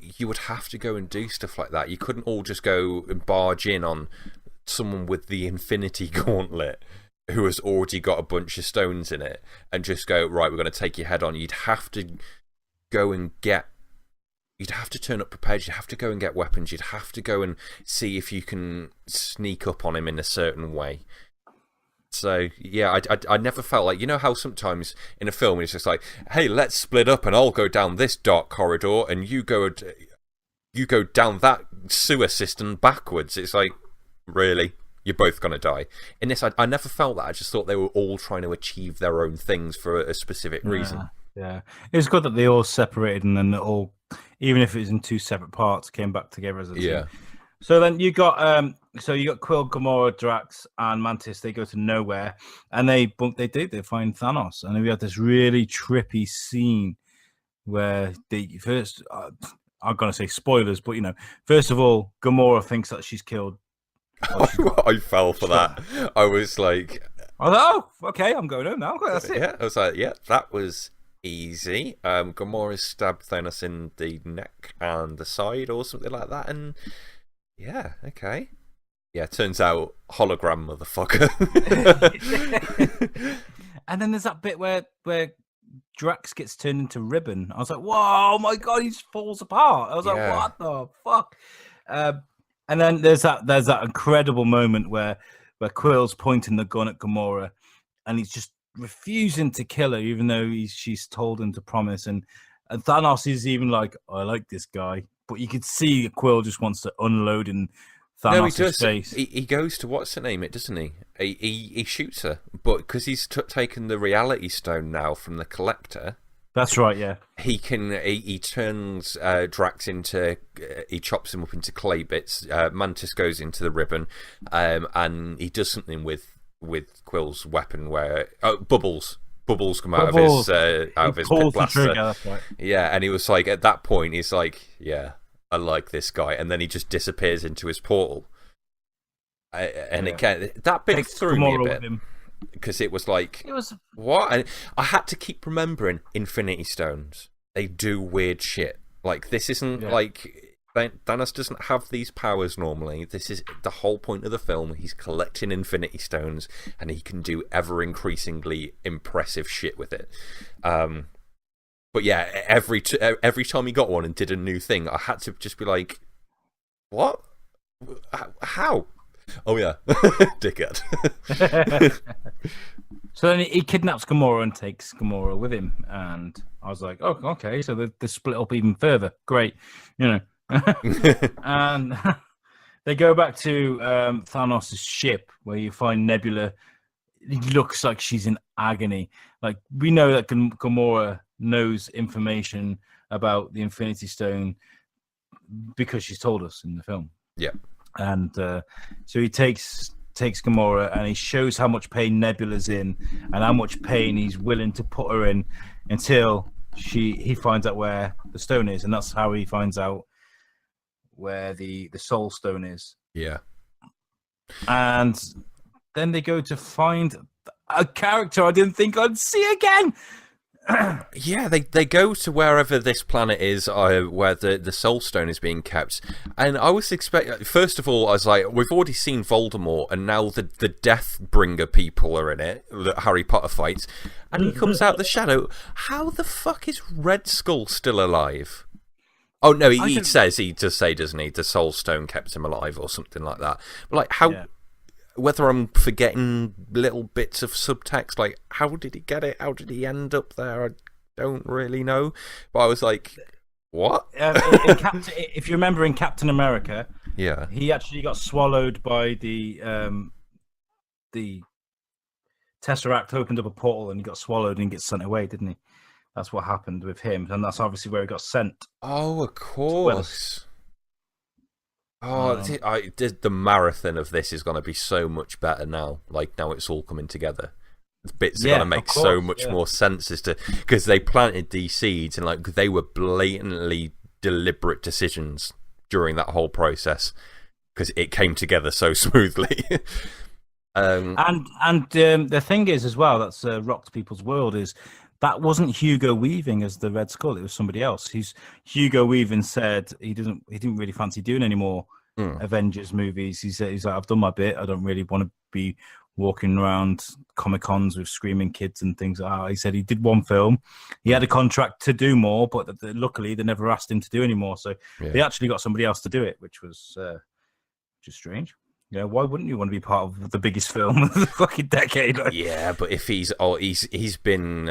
you would have to go and do stuff like that. You couldn't all just go and barge in on someone with the Infinity Gauntlet who has already got a bunch of stones in it and just go, right, we're going to take your head on. You'd have to go and you'd have to turn up prepared. You'd have to go and get weapons. You'd have to go and see if you can sneak up on him in a certain way. So, yeah, I never felt like, you know how sometimes in a film it's just like, hey, let's split up and I'll go down this dark corridor and you go down that sewer system backwards. It's like, really? You're both going to die. In this, I never felt that. I just thought they were all trying to achieve their own things for a specific reason. Yeah. It was good that they all separated and then all, even if it was in 2 separate parts, came back together as a team. Yeah. So then you got Quill, Gamora, Drax, and Mantis. They go to nowhere, and they find Thanos, and we have this really trippy scene where the first, I'm going to say spoilers, but first of all, Gamora thinks that she's killed. I fell for that. I was like, oh, okay, I'm going home now. That's it. Yeah, I was like, yeah, that was easy. Gamora stabbed Thanos in the neck and the side or something like that, and yeah, okay. Yeah, turns out hologram motherfucker. And then there's that bit where Drax gets turned into ribbon. I was like, whoa, my God, he just falls apart. I was like, what the fuck? And then there's that incredible moment where Quill's pointing the gun at Gamora, and he's just refusing to kill her, even though she's told him to promise. And Thanos is even like, I like this guy, but you could see Quill just wants to unload in Thanos' face. He goes to what's her name? Doesn't he? He shoots her, but because he's taken the Reality Stone now from the Collector. That's right, yeah. He turns Drax into, he chops him up into clay bits. Mantis goes into the ribbon, and he does something with Quill's weapon where bubbles come out of his pit blaster. That's right. Yeah, and he was like, at that point, he's like, yeah, I like this guy, and then he just disappears into his portal. That bit threw me a bit. Because it was like, what? And I had to keep remembering Infinity Stones. They do weird shit. Like, this isn't like Thanos doesn't have these powers normally. This is the whole point of the film. He's collecting Infinity Stones, and he can do ever increasingly impressive shit with it. But yeah, every time he got one and did a new thing, I had to just be like, what? How? Oh yeah, dickhead. So then he kidnaps Gamora and takes Gamora with him, and I was like, oh, okay, so they split up even further. Great, and they go back to Thanos' ship where you find Nebula. It looks like she's in agony. Like, we know that Gamora knows information about the Infinity Stone because she's told us in the film. Yeah. And so he takes Gamora and he shows how much pain Nebula's in and how much pain he's willing to put her in until he finds out where the stone is, and that's how he finds out where the Soul Stone is. Yeah. And then they go to find a character I didn't think I'd see again. Yeah, they go to wherever this planet is, where the Soul Stone is being kept, and I was expecting. First of all, I was like, we've already seen Voldemort, and now the Deathbringer people are in it that Harry Potter fights, and he comes out the shadow. How the fuck is Red Skull still alive? Oh no, he does say, doesn't he? The Soul Stone kept him alive, or something like that. But like, how? Yeah. Whether I'm forgetting little bits of subtext, like how did he get it? How did he end up there? I don't really know. But I was like, what? If you remember in Captain America, yeah, he actually got swallowed by the Tesseract opened up a portal and he got swallowed and gets sent away, didn't he? That's what happened with him, and that's obviously where he got sent. Oh, of course. Oh, the marathon of this is going to be so much better now. Like, now it's all coming together. The bits are going to make so much more sense as to, because they planted these seeds and like they were blatantly deliberate decisions during that whole process because it came together so smoothly. And the thing is as well that's rocked people's world is that wasn't Hugo Weaving as the Red Skull. It was somebody else. Hugo Weaving said he didn't really fancy doing any more Avengers movies. He's like, I've done my bit. I don't really want to be walking around Comic-Cons with screaming kids and things like that. He said he did one film. He had a contract to do more, but luckily they never asked him to do any more. So they actually got somebody else to do it, which was just strange. Yeah, why wouldn't you want to be part of the biggest film of the fucking decade? Like? Yeah, but if he's been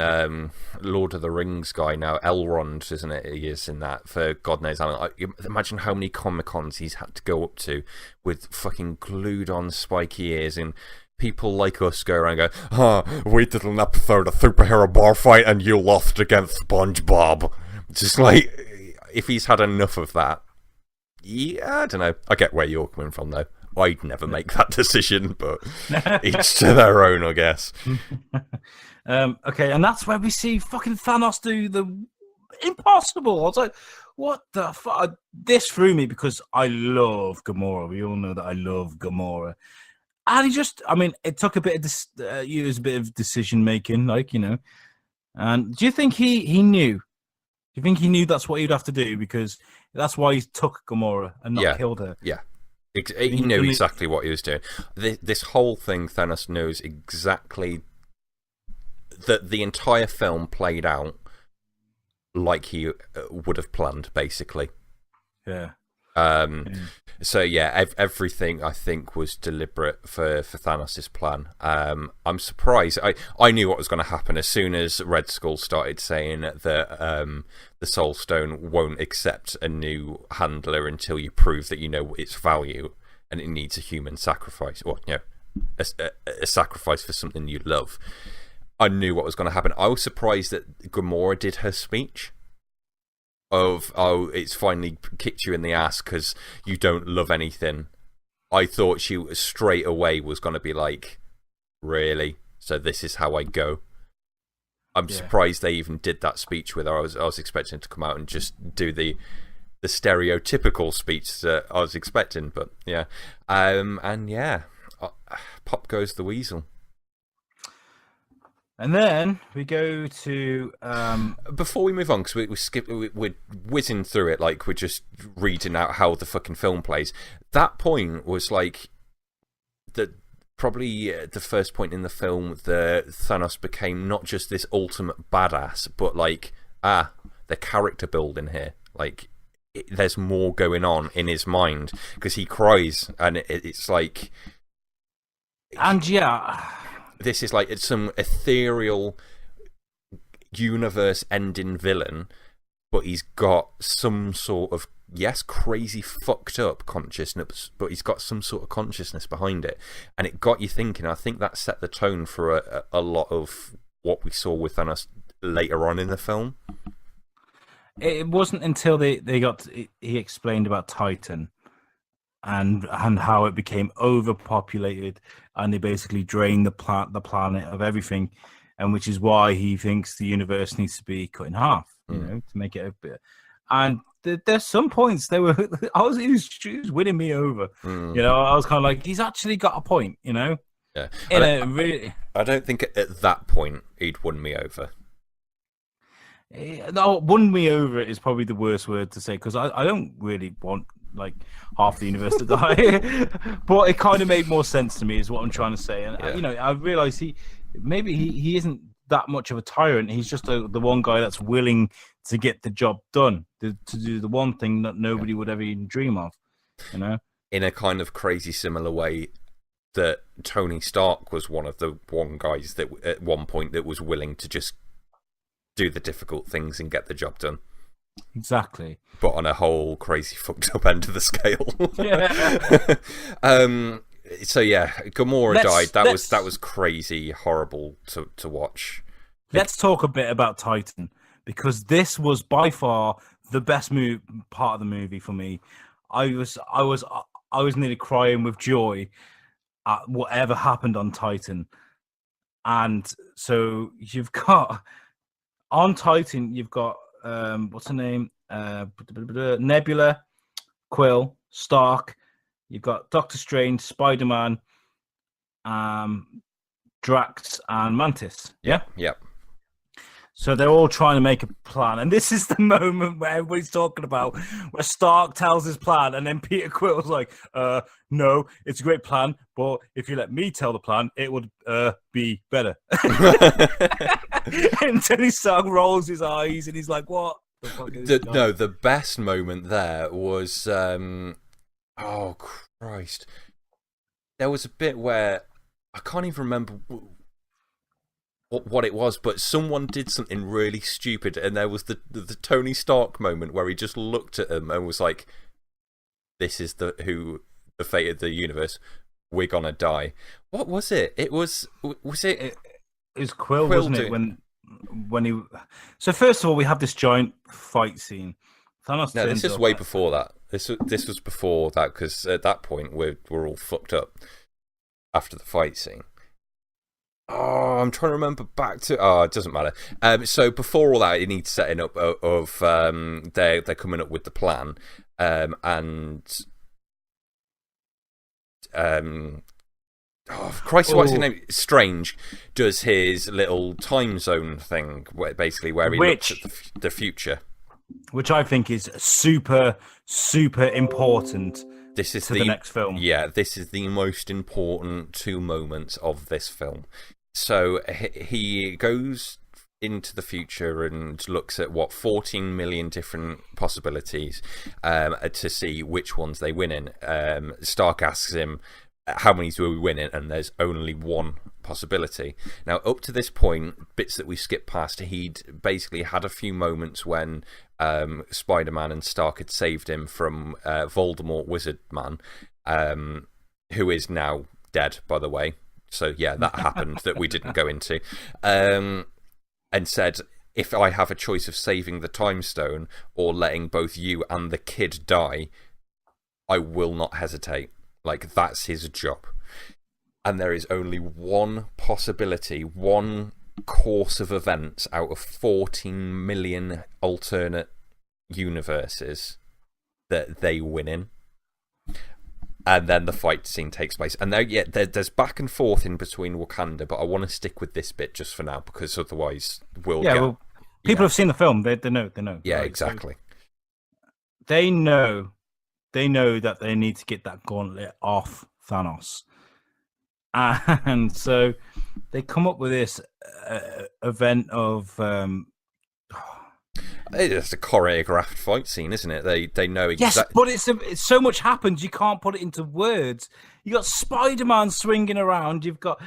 Lord of the Rings guy now, Elrond, isn't it? He is in that for God knows how long. Imagine how many Comic-Cons he's had to go up to with fucking glued on spiky ears, and people like us go around and go, we did an episode of superhero bar fight and you lost against SpongeBob. Just like, if he's had enough of that. Yeah, I don't know. I get where you're coming from though. I'd never make that decision, but each to their own, I guess. Okay, and that's where we see fucking Thanos do the impossible. I was like, what the fuck? This threw me because I love Gamora. We all know that I love Gamora. And he just, I mean, it took a bit of this, use a bit of decision making, like, you know. And do you think he knew? Do you think he knew that's what he'd have to do? Because that's why he took Gamora and not killed her. Yeah. He knew exactly what he was doing. This whole thing, Thanos knows exactly that the entire film played out like he would have planned, basically. Yeah. So yeah, everything I think was deliberate for Thanos' plan. I'm surprised. I knew what was going to happen as soon as Red Skull started saying that the Soul Stone won't accept a new handler until you prove that you know its value, and it needs a human sacrifice, or you know, a sacrifice for something you love. I knew what was going to happen. I was surprised that Gamora did her speech. It's finally kicked you in the ass because you don't love anything. I thought she straight away was going to be like, really? So this is how I go? I'm surprised they even did that speech with her. I was expecting to come out and just do the stereotypical speech that I was expecting, but yeah. And yeah, pop goes the weasel. And then we go to before we move on, because we're whizzing through it like we're just reading out how the fucking film plays. That point was like probably the first point in the film that Thanos became not just this ultimate badass, but like the character building here. Like there's more going on in his mind because he cries, and it's like, and yeah. This is like some ethereal universe-ending villain, but he's got some sort of, crazy fucked up consciousness, but he's got some sort of consciousness behind it. And it got you thinking. I think that set the tone for a lot of what we saw with Thanos later on in the film. It wasn't until he explained about Titan and how it became overpopulated, and they basically drained the planet of everything, and which is why he thinks the universe needs to be cut in half, you know, to make it a bit. And there's some points he was winning me over. You know, I was kind of like, he's actually got a point, you know. Yeah, I don't think at that point he'd won me over. No, won me over is probably the worst word to say, because I don't really want like half the universe to die, but it kind of made more sense to me, is what I'm trying to say. And you know, I realize he isn't that much of a tyrant. He's just the one guy that's willing to get the job done, to do the one thing that nobody would ever even dream of, you know. In a kind of crazy similar way that Tony Stark was one guys that at one point that was willing to just do the difficult things and get the job done. Exactly. But on a whole crazy fucked up end of the scale. So yeah, Gamora died. That was crazy, horrible to watch. Let's talk a bit about Titan, because this was by far the best part of the movie for me. I was nearly crying with joy at whatever happened on Titan. And so you've got on Titan, you've got what's her name? Nebula, Quill, Stark. You've got Doctor Strange, Spider-Man, Drax, and Mantis. Yeah? Yeah. So they're all trying to make a plan. And this is the moment where everybody's talking about, where Stark tells his plan, and then Peter Quill's like, no, it's a great plan, but if you let me tell the plan, it would be better. And Tony Stark rolls his eyes, and he's like, what? The best moment there was, oh, Christ. There was a bit where, I can't even remember what it was, but someone did something really stupid, and there was the Tony Stark moment where he just looked at him and was like, this is the fate of the universe, we're gonna die. What was it? It was Quill, wasn't it, when he... So first of all, we have this giant fight scene. Thanos this is way before that. This was before that, because at that point we're all fucked up after the fight scene. Oh, I'm trying to remember back to. Oh, it doesn't matter. So before all that, it needs setting up of they're coming up with the plan, and oh Christ, what's his name? Strange does his little time zone thing, where he looks at the future, which I think is super important. This is the next film. Yeah, this is the most important 2 moments of this film. So he goes into the future and looks at 14 million different possibilities to see which ones they win in. Stark asks him, how many do we win in? And there's only one possibility. Now, up to this point, bits that we skipped past, he'd basically had a few moments when Spider-Man and Stark had saved him from Voldemort Wizard Man, who is now dead, by the way. So yeah, that happened that we didn't go into, and said, if I have a choice of saving the Time Stone or letting both you and the kid die, I will not hesitate. Like, that's his job. And there is only one possibility, one course of events out of 14 million alternate universes that they win in. And then the fight scene takes place. And there's back and forth in between Wakanda, but I want to stick with this bit just for now, because otherwise we'll get... Well, people have seen the film. They know. Yeah, right? exactly. So they know that they need to get that gauntlet off Thanos. And so they come up with this event of... It's a choreographed fight scine, isn't it? They know exactly. Yes, but it's so much happens you can't put it into words. You got Spider-Man swinging around. You got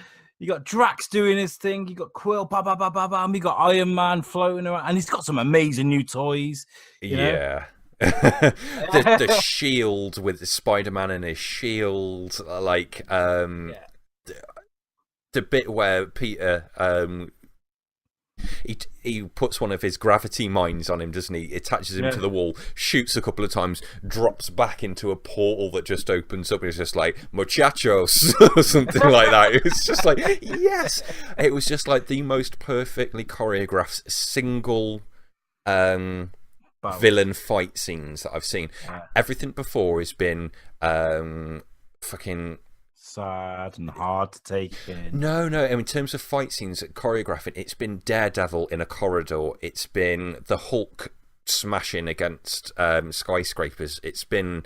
Drax doing his thing. You got Quill, ba ba ba ba ba. And you got Iron Man floating around, and he's got some amazing new toys. Yeah. the shield with Spider-Man and his shield, like the bit where Peter he puts one of his gravity mines on him, doesn't he? Attaches him to the wall, shoots a couple of times, drops back into a portal that just opens up, and it's just like, muchachos, or something like that. It was just like, yes! It was just like the most perfectly choreographed single villain fight scenes that I've seen. Everything before has been fucking... sad and hard to take in. No. In terms of fight scenes, choreographing, it's been Daredevil in a corridor. It's been the Hulk smashing against skyscrapers. It's been...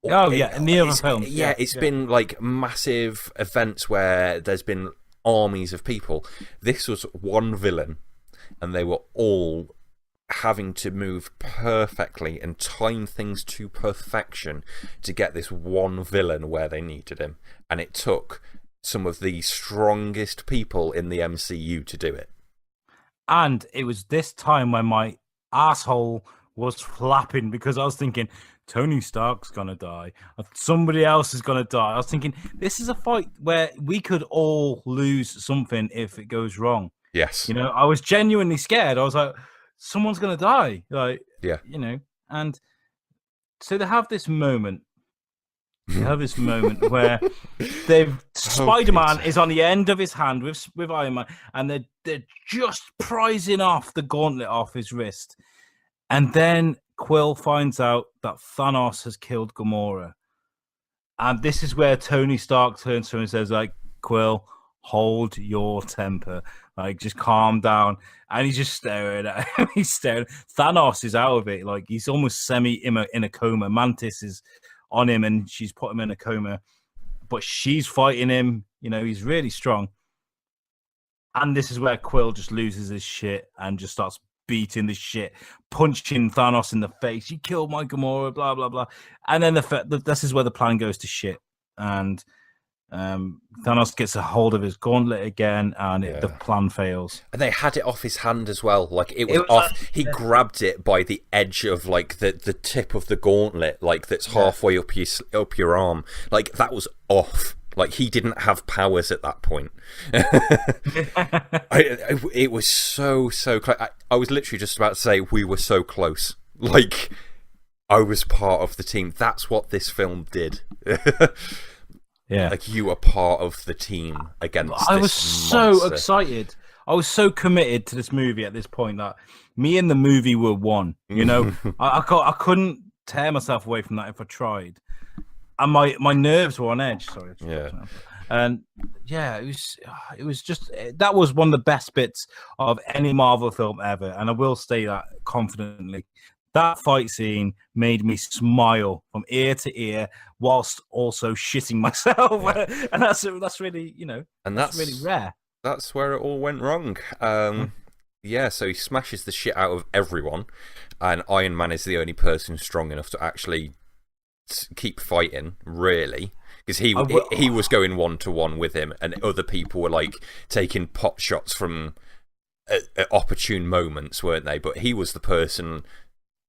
in the other films. It's been like massive events where there's been armies of people. This was one villain, and they were all having to move perfectly and time things to perfection to get this one villain where they needed him. And it took some of the strongest people in the MCU to do it. And it was this time when my asshole was flapping, because I was thinking, Tony Stark's gonna die, somebody else is gonna die. I was thinking, this is a fight where we could all lose something if it goes wrong. Yes. I was genuinely scared. I was like, someone's gonna die, and so they have this moment. Where Spider-Man is on the end of his hand with Iron Man, and they're just prizing off the gauntlet off his wrist, and then Quill finds out that Thanos has killed Gamora, and this is where Tony Stark turns to him and says, like, Quill, hold your temper. Like, just calm down. And he's just staring at him. He's staring. Thanos is out of it. Like, he's almost in a coma. Mantis is on him, and she's put him in a coma. But she's fighting him. He's really strong. And this is where Quill just loses his shit and just starts beating the shit, punching Thanos in the face. You killed my Gamora, blah, blah, blah. And then this is where the plan goes to shit. And... Thanos gets a hold of his gauntlet again, and the plan fails. And they had it off his hand as well. Like, it was off. He grabbed it by the edge of like the tip of the gauntlet, like that's halfway up your arm. Like, that was off. Like, he didn't have powers at that point. It was so close. I was literally just about to say we were so close. Like, I was part of the team. That's what this film did. Yeah. Like, you are part of the team against I this was so monster. excited. I was so committed to this movie at this point that me and the movie were one. You know, I couldn't tear myself away from that if I tried, and my nerves were on edge. Sorry, Yeah. and yeah, it was just that was one of the best bits of any Marvel film ever, and I will say that confidently. That fight scene made me smile from ear to ear, whilst also shitting myself, Yeah. and that's really, you know, And that's really rare. That's where it all went wrong. Yeah, so he smashes the shit out of everyone, and Iron Man is the only person strong enough to actually keep fighting, really. Because he was going 1-to-1 with him, and other people were like taking pot shots from opportune moments, weren't they? But he was the person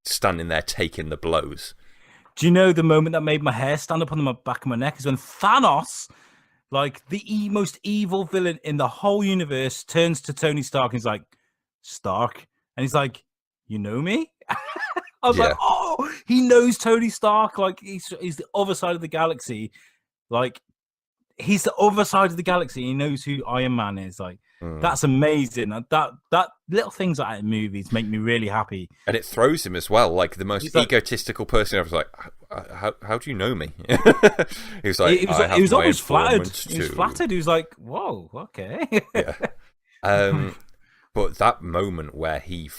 standing there taking the blows. Do you know the moment that made my hair stand up on the back of my neck is when Thanos, like the most evil villain in the whole universe, turns to Tony Stark and he's like, Stark, and he's like, you know me? I was like, oh, he knows Tony Stark. Like he's the other side of the galaxy. Like he's the other side of the galaxy. He knows who Iron Man is. Like that's amazing. That little things like that in movies make me really happy. And it throws him as well. Like the most egotistical person. I was like, how do you know me? He was like, he was always flattered. He was flattered. He was like, whoa, okay. Yeah. But that moment where he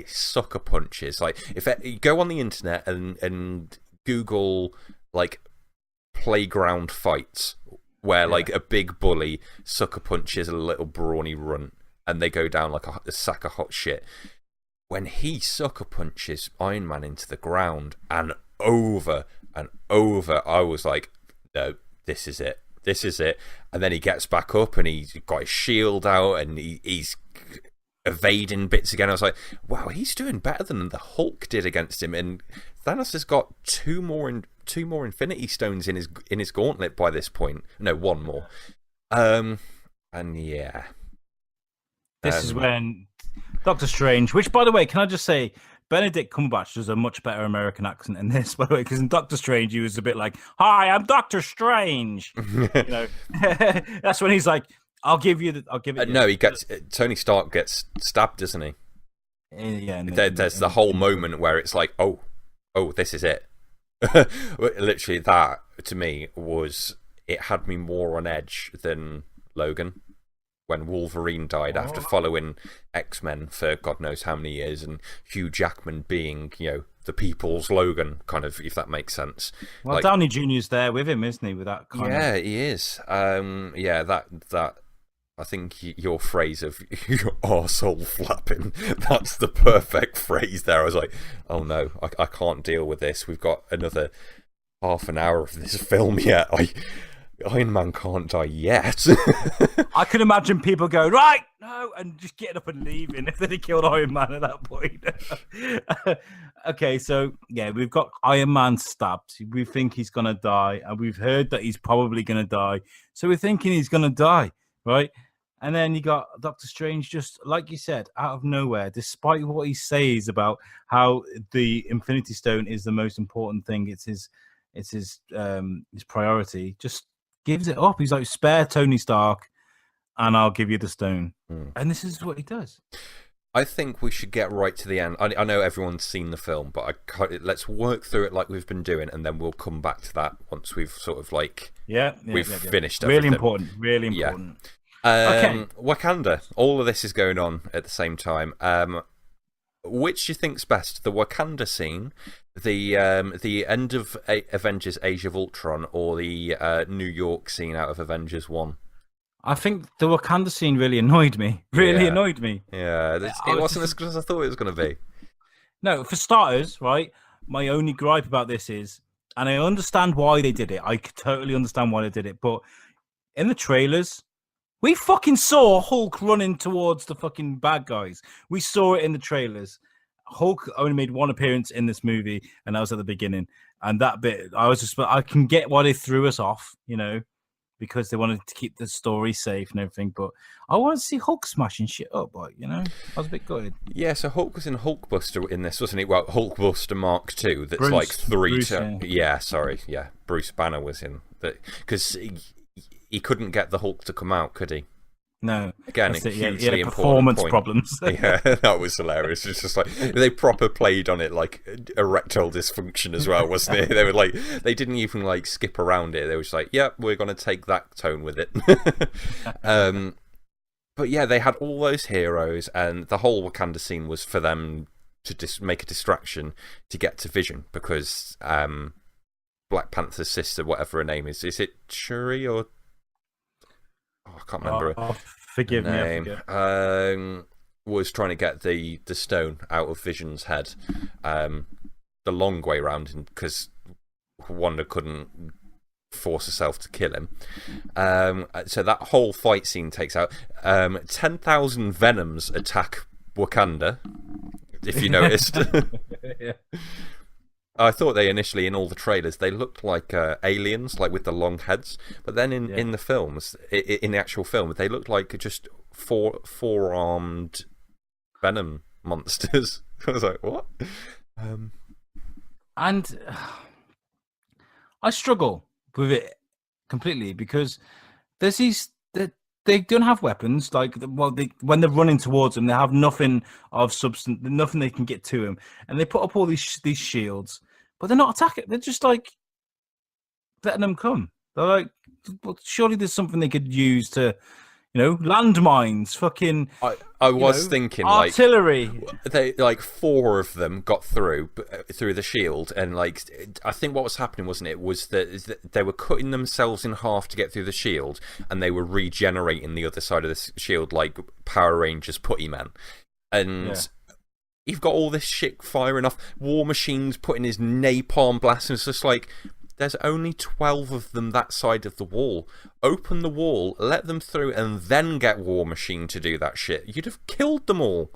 sucker punches, like if you go on the internet and Google like playground fights where like a big bully sucker punches a little brawny runt and they go down like a sack of hot shit. When he sucker punches Iron Man into the ground and over, I was like, no, this is it. This is it. And then he gets back up and he's got his shield out and he's evading bits again. I was like, wow, he's doing better than the Hulk did against him. And Thanos has got two more Infinity Stones in his gauntlet by this point. No, one more. And yeah, this is when Doctor Strange. Which, by the way, can I just say, Benedict Cumberbatch does a much better American accent in this, by the way, because in Doctor Strange he was a bit like, "Hi, I'm Doctor Strange." You know, that's when he's like, "I'll give it." No, he gets Tony Stark gets stabbed, doesn't he? Yeah. There's the whole moment where it's like, oh, this is it. Literally, that to me it had me more on edge than Logan. When Wolverine died after following X-Men for God knows how many years, and Hugh Jackman being, you know, the people's Logan, kind of, if that makes sense. Well, like, Downey Jr.'s there with him, isn't he? With that kind of... Yeah, he is. Yeah, that I think your phrase of your arsehole flapping, that's the perfect phrase there. I was like, oh no, I can't deal with this. We've got another half an hour of this film yet. Iron Man can't die yet. I can imagine people going, right, no, and just getting up and leaving if they killed Iron Man at that point. Okay, so yeah, we've got Iron Man stabbed. We think he's going to die, and we've heard that he's probably going to die. So we're thinking he's going to die, right? And then you got Doctor Strange, just like you said, out of nowhere, despite what he says about how the Infinity Stone is the most important thing, it's his priority, just gives it up. He's like, spare Tony Stark and I'll give you the stone. And this is what he does. I think we should get right to the end. I know everyone's seen the film, but let's work through it like we've been doing, and then we'll come back to that once we've sort of like we've finished everything. Really important. Okay. Wakanda. All of this is going on at the same time. Which do you think's best, the Wakanda scene, the end of Avengers: Age of Ultron, or the New York scene out of Avengers 1? I think the Wakanda scene really annoyed me. Annoyed me. Yeah, it wasn't as good as I thought it was going to be. No, for starters, right, my only gripe about this is, and I understand why they did it, I totally understand why they did it, but in the trailers, we fucking saw Hulk running towards the fucking bad guys. We saw it in the trailers. Hulk only made one appearance in this movie, and that was at the beginning. And that bit, I can get why they threw us off, you know, because they wanted to keep the story safe and everything. But I want to see Hulk smashing shit up, like, you know, I was a bit gutted. Yeah, so Hulk was in Hulkbuster in this, wasn't he? Well, Hulkbuster Mark II. That's Bruce, like three. Bruce, Bruce Banner was in because he couldn't get the Hulk to come out, could he? No, Again, that's it. hugely He had important performance point. problems. Yeah, that was hilarious. It's just like they proper played on it like erectile dysfunction as well, wasn't it? They were like, they didn't even like skip around it. They were just like, "Yep, we're gonna take that tone with it." But yeah, they had all those heroes, and the whole Wakanda scene was for them to make a distraction to get to Vision, because Black Panther's sister, whatever her name is it Shuri or I can't remember Forgive me, I forget. Was trying to get the stone out of Vision's head, the long way round, because Wanda couldn't force herself to kill him. So that whole fight scene takes out 10,000 Venoms attack Wakanda, if you noticed. Yeah. I thought they initially, in all the trailers, they looked like aliens, like with the long heads. But then in the films, in the actual film, they looked like just four-armed Venom monsters. I was like, what? And I struggle with it completely, because there's they don't have weapons. Like, when they're running towards them, they have nothing of substance, nothing they can get to him, and they put up all these shields, but they're not attacking. They're just like letting them come. They're like, well, surely there's something they could use to, landmines, fucking. I was thinking artillery. They like 4 of them got through the shield, and like I think what was happening, wasn't it, was that they were cutting themselves in half to get through the shield, and they were regenerating the other side of the shield like Power Rangers Putty Man, and. You've got all this shit firing off. War Machine's putting his napalm blast, and it's just like, there's only 12 of them that side of the wall. Open the wall, let them through, and then get War Machine to do that shit. You'd have killed them all.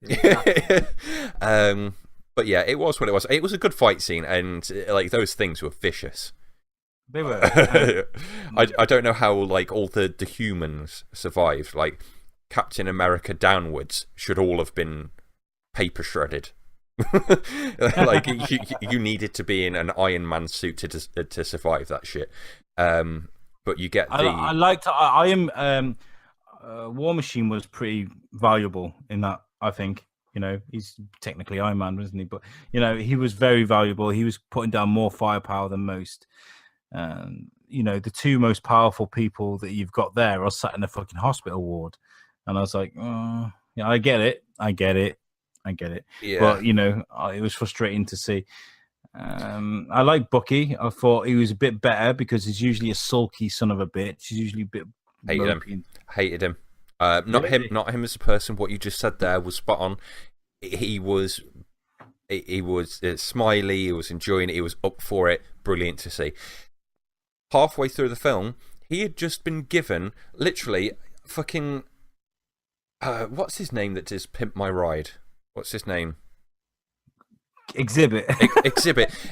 Exactly. But yeah, it was what it was. It was a good fight scene, and like those things were vicious. They were. I don't know how like all the humans survived. Like Captain America downwards should all have been paper shredded. Like you needed to be in an Iron Man suit to survive that shit. But you get War Machine was pretty valuable in that. I think he's technically Iron Man, isn't he? But he was very valuable. He was putting down more firepower than most. The 2 most powerful people that you've got there are sat in a fucking hospital ward, and I was like, oh, yeah, I get it. Yeah. But it was frustrating to see. I like Bucky. I thought he was a bit better, because he's usually a sulky son of a bitch. He's usually a bit hated him. Not him as a person. What you just said there was spot on. He was smiley. He was enjoying it. He was up for it. Brilliant to see. Halfway through the film, he had just been given literally fucking what's his name that does Pimp My Ride? What's his name? Exhibit.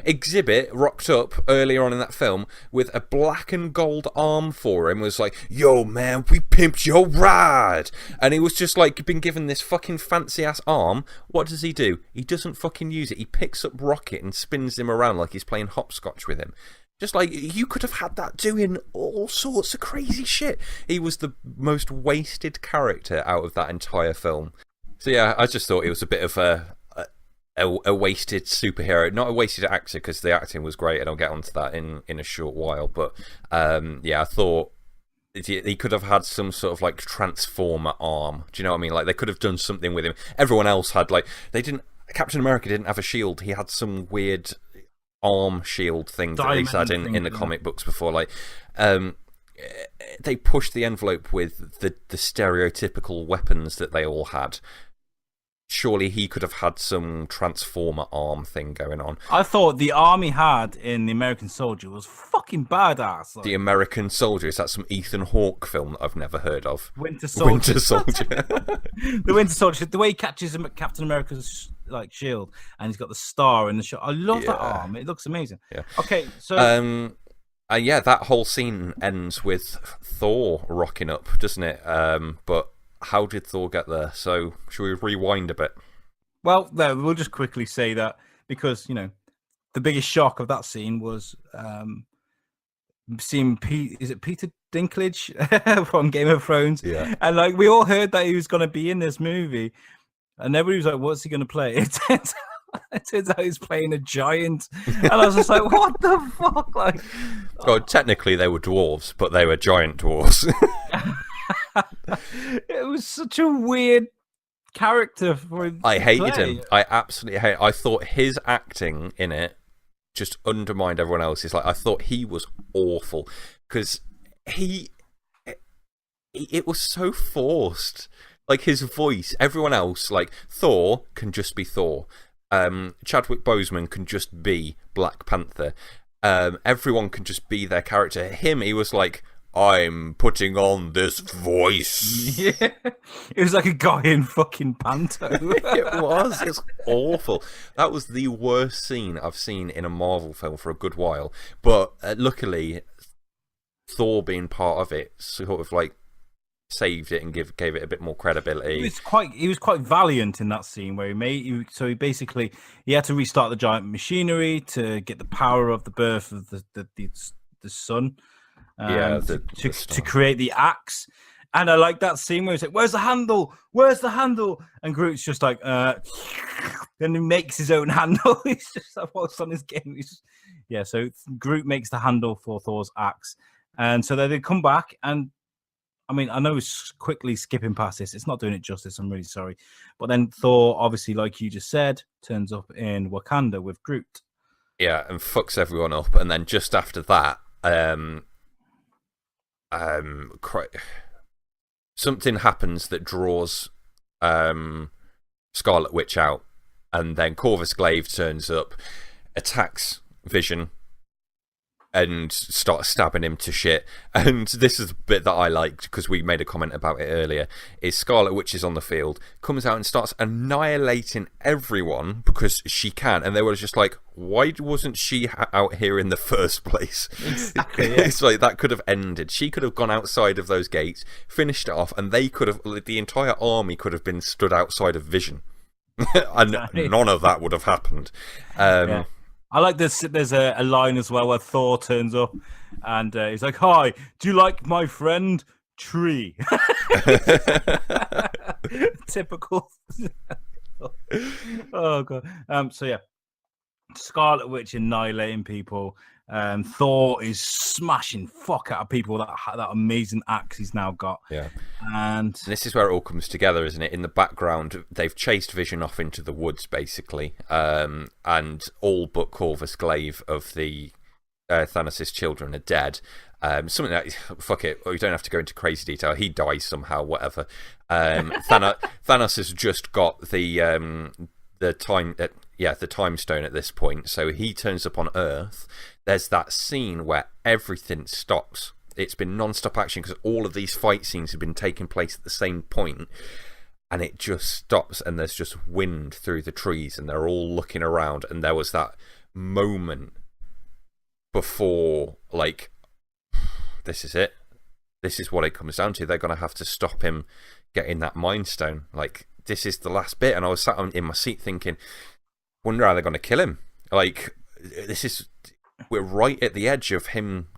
Exhibit rocked up earlier on in that film with a black and gold arm for him. Was like, yo man, we pimped your ride, and he was just like been given this fucking fancy ass arm. What does he do? He doesn't fucking use it. He picks up Rocket and spins him around like he's playing hopscotch with him. Just like, you could have had that doing all sorts of crazy shit. He was the most wasted character out of that entire film. So yeah, I just thought it was a bit of a wasted superhero. Not a wasted actor, because the acting was great, and I'll get onto that in a short while. But yeah, I thought he could have had some sort of like Transformer arm. Do you know what I mean? Like, they could have done something with him. Everyone else had Captain America didn't have a shield. He had some weird arm shield thing that he's had in the comic books before. Like, they pushed the envelope with the stereotypical weapons that they all had. Surely he could have had some Transformer arm thing going on. I thought the arm he had in The American Soldier was fucking badass. The American Soldier, is that some Ethan Hawke film that I've never heard of? Winter Soldier. The Winter Soldier. The way he catches Captain America's like shield, and he's got the star in the shot. I love that arm. It looks amazing. Yeah. Okay, so yeah, that whole scene ends with Thor rocking up, doesn't it? But how did Thor get there? So, should we rewind a bit? Well, no, we'll just quickly say that, because the biggest shock of that scene was seeing is it Peter Dinklage from Game of Thrones? Yeah. And like we all heard that he was going to be in this movie, and everybody was like, "What's he going to play?" It turns out he's playing a giant, and I was just like, "What the fuck?" Like, well, technically they were dwarves, but they were giant dwarves. it was such a weird character for him. I hated him. I absolutely hate. I thought his acting in it just undermined everyone else's. Like I thought he was awful because it was so forced. Like his voice, everyone else, like Thor can just be Thor. Chadwick Boseman can just be Black Panther. Everyone can just be their character. Him, he was like, I'm putting on this voice. Yeah, it was like a guy in fucking panto. It was. It's awful. That was the worst scene I've seen in a Marvel film for a good while. But luckily, Thor being part of it sort of like saved it and gave it a bit more credibility. He was quite valiant in that scene where he had to restart the giant machinery to get the power of the birth of the sun. To create the axe. And I like that scene where he's like, "Where's the handle? Where's the handle?" And Groot's just like, then he makes his own handle. He's just like, what's on his game? So Groot makes the handle for Thor's axe, and so they come back. And I mean, I know it's quickly skipping past this. It's not doing it justice. I'm really sorry, but then Thor, obviously, like you just said, turns up in Wakanda with Groot. Yeah, and fucks everyone up, and then just after that, something happens that draws Scarlet Witch out, and then Corvus Glaive turns up, attacks Vision, and starts stabbing him to shit. And this is the bit that I liked because we made a comment about it earlier. Is Scarlet Witch is on the field, comes out and starts annihilating everyone because she can, and they were just like, why wasn't she out here in the first place? Exactly, yeah. It's like that could have ended. She could have gone outside of those gates, finished it off, and they could have, the entire army could have been stood outside of Vision. And none of that would have happened. Yeah. I like this. There's a line as well where Thor turns up and he's like, "Hi, do you like my friend Tree?" Typical. Oh god. So yeah, Scarlet Witch annihilating people. Thor is smashing fuck out of people. That amazing axe he's now got. Yeah. And this is where it all comes together, isn't it? In the background, they've chased Vision off into the woods, basically, and all but Corvus Glaive of the Thanos' children are dead. Something that, fuck it, you don't have to go into crazy detail. He dies somehow, whatever. Thanos has just got the time stone at this point, so he turns up on Earth. There's that scene where everything stops. It's been non-stop action because all of these fight scenes have been taking place at the same point, and it just stops, and there's just wind through the trees, and they're all looking around, and there was that moment before, like, this is it. This is what it comes down to. They're going to have to stop him getting that Mind Stone. Like, this is the last bit, and I was sat in my seat thinking, wonder how they're going to kill him. Like, we're right at the edge of him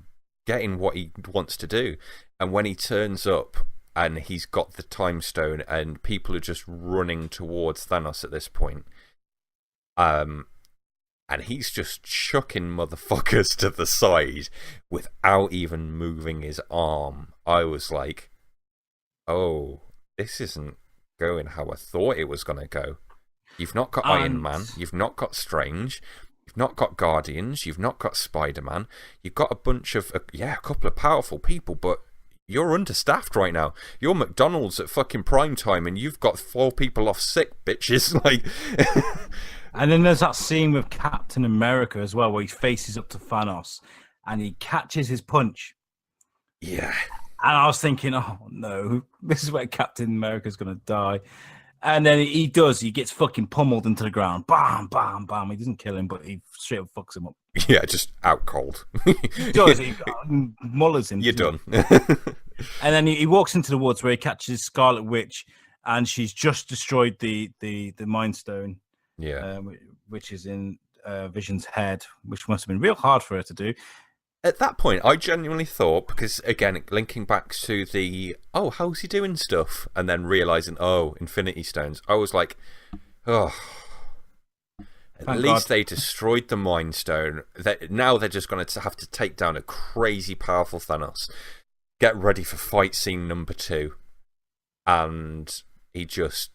getting what he wants to do, and when he turns up and he's got the Time Stone and people are just running towards Thanos at this point, and he's just chucking motherfuckers to the side without even moving his arm. I was like, oh, this isn't going how I thought it was going to go. You've not got Iron Man, you've not got Strange, you've not got Guardians, you've not got Spider-Man, you've got a bunch of, a couple of powerful people, but you're understaffed right now. You're McDonald's at fucking prime time and you've got 4 people off sick, bitches. Like, and then there's that scene with Captain America as well where he faces up to Thanos and he catches his punch. Yeah. And I was thinking, oh no, this is where Captain America's going to die. And then he does. He gets fucking pummeled into the ground. Bam, bam, bam. He doesn't kill him, but he straight up fucks him up. Yeah, just out cold. He does. He mullers him. You're done. And then he walks into the woods where he catches Scarlet Witch, and she's just destroyed the Mind Stone. Yeah. Which is in Vision's head, which must have been real hard for her to do. At that point, I genuinely thought, because again, linking back to the, oh, how's he doing stuff? And then realising, oh, Infinity Stones, I was like, oh, at least they destroyed the Mind Stone. Now they're just going to have to take down a crazy powerful Thanos. Get ready for fight scene number 2. And he just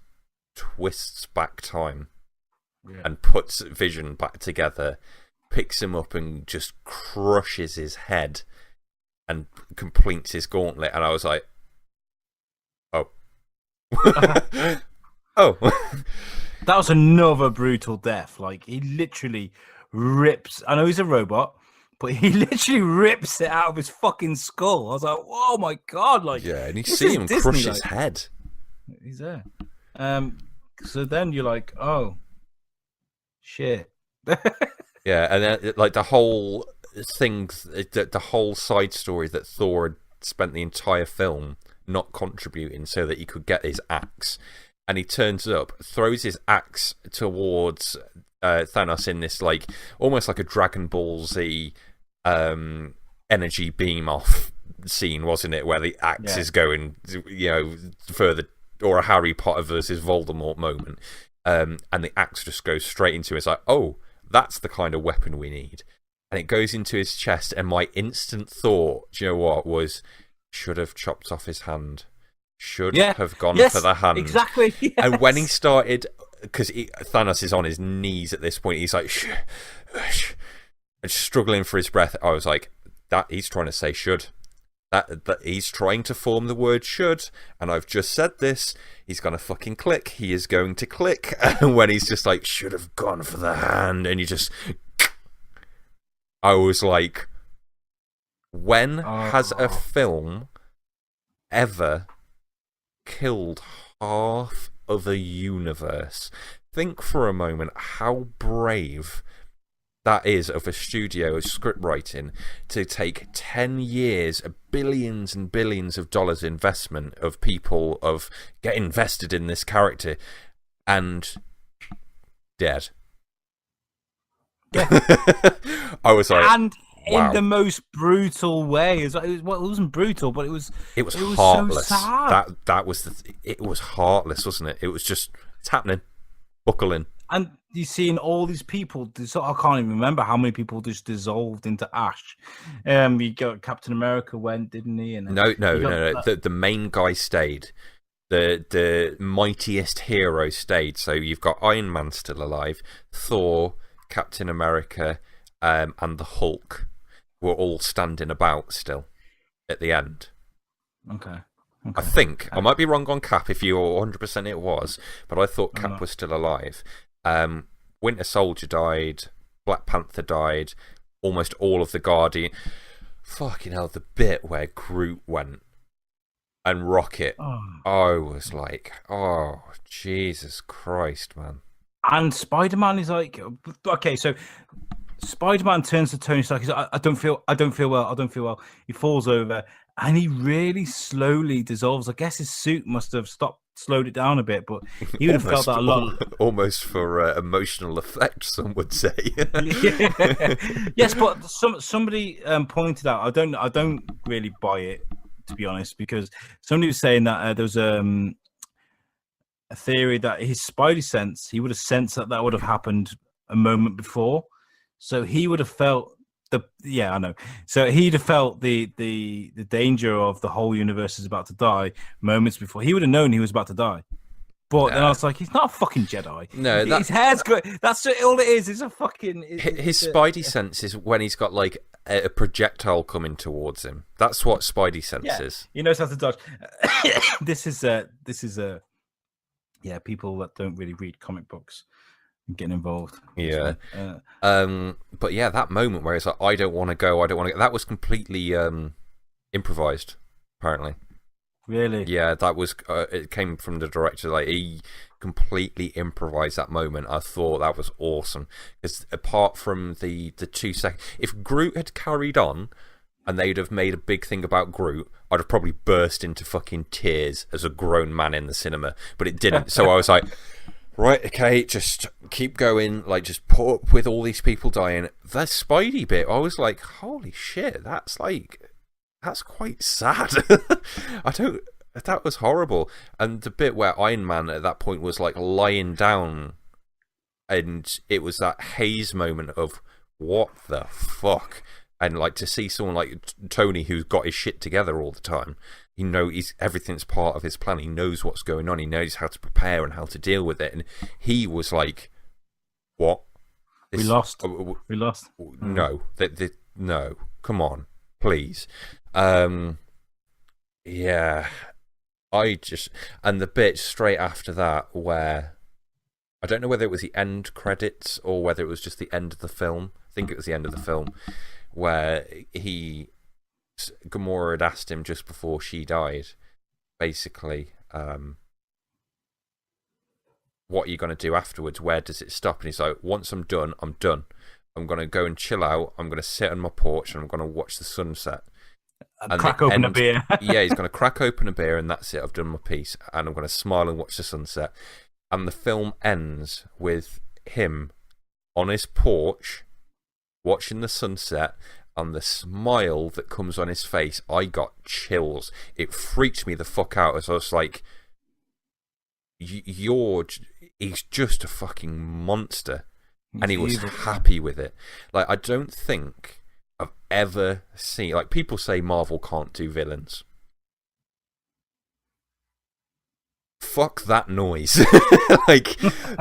twists back time and puts Vision back together, picks him up and just crushes his head and completes his gauntlet. And I was like, oh. Oh. That was another brutal death. Like, he literally rips... I know he's a robot, but he literally rips it out of his fucking skull. I was like, oh my God. Like, yeah, and you see him crush his head. He's there. So then you're like, oh, shit. Yeah, and then, like, the whole thing, the whole side story that Thor had spent the entire film not contributing so that he could get his axe. And he turns up, throws his axe towards Thanos in this, like, almost like a Dragon Ball Z energy beam off scene, wasn't it? Where the axe is going, you know, further, or a Harry Potter versus Voldemort moment. And the axe just goes straight into it. It's like, oh, that's the kind of weapon we need. And it goes into his chest, and my instant thought, do you know what, was, should have chopped off his hand. Should have gone for the hand. Exactly. Yes. And when he started, because Thanos is on his knees at this point, he's like, and struggling for his breath. I was like, that he's trying to say should. That he's trying to form the word should, and I've just said this. He's gonna fucking click. He is going to click. And when he's just like, should have gone for the hand, and you just, I was like, when has a film ever killed half of a universe? Think for a moment how brave that is of a studio of script writing to take 10 years, billions and billions of dollars investment of people, of get invested in this character, and dead. Yeah. I was like, and wow. In the most brutal way. It wasn't brutal, but it was heartless. So sad. That was it was heartless, wasn't it? It was just, it's happening. Buckle in. And you're seeing all these people. I can't even remember how many people just dissolved into ash. You got Captain America went, didn't he? And no. The main guy stayed. The mightiest hero stayed. So you've got Iron Man still alive, Thor, Captain America, and the Hulk were all standing about still at the end. Okay. I think I might be wrong on Cap. If you're 100% it was, but I thought Cap was still alive. Winter Soldier died, Black Panther died, almost all of the Guardian. Fucking hell, the bit where Groot went and Rocket. I was like, oh, Jesus Christ, man. And Spider-Man is like, okay, so Spider-Man turns to Tony Stark. He's like, I don't feel well. He falls over and he really slowly dissolves. I guess his suit must have slowed it down a bit, but he would have felt that a lot. Almost for emotional effect, some would say. Yes, but somebody pointed out. I don't really buy it, to be honest, because somebody was saying that there was a theory that his Spidey sense, he would have sensed that would have happened a moment before, so he would have felt so he'd have felt the danger of the whole universe is about to die moments before. He would have known he was about to die. But then I was like, he's not a fucking Jedi. No, his hair's good. That's all it is. It's a fucking. His Spidey sense is when he's got like a projectile coming towards him. That's what Spidey sense is. He knows how to dodge. This is people that don't really read comic books getting involved. Yeah. But yeah, that moment where it's like, I don't want to go. That was completely improvised, apparently. Really? Yeah, that was. It came from the director. Like, he completely improvised that moment. I thought that was awesome. Because apart from the 2 seconds, if Groot had carried on and they'd have made a big thing about Groot, I'd have probably burst into fucking tears as a grown man in the cinema. But it didn't. So I was like, right, okay, just keep going, like, just put up with all these people dying. The Spidey bit, I was like, holy shit, that's quite sad. That was horrible. And the bit where Iron Man at that point was, like, lying down, and it was that haze moment of, what the fuck? And, like, to see someone like Tony, who's got his shit together all the time, everything's part of his plan. He knows what's going on. He knows how to prepare and how to deal with it. And he was like, "What? We lost. We lost. No, no. Come on, please." Yeah, and the bit straight after that where I don't know whether it was the end credits or whether it was just the end of the film. I think it was the end of the film where Gamora had asked him just before she died, basically, what are you going to do afterwards? Where does it stop? And he's like, once I'm done, I'm done. I'm going to go and chill out. I'm going to sit on my porch and I'm going to watch the sunset. And crack open a beer. Yeah, he's going to crack open a beer and that's it. I've done my piece. And I'm going to smile and watch the sunset. And the film ends with him on his porch watching the sunset, and the smile that comes on his face, I got chills. It freaked me the fuck out as I was like, he's just a fucking monster. And he was happy with it. Like, I don't think I've ever seen, like, people say Marvel can't do villains. Fuck that noise. Like,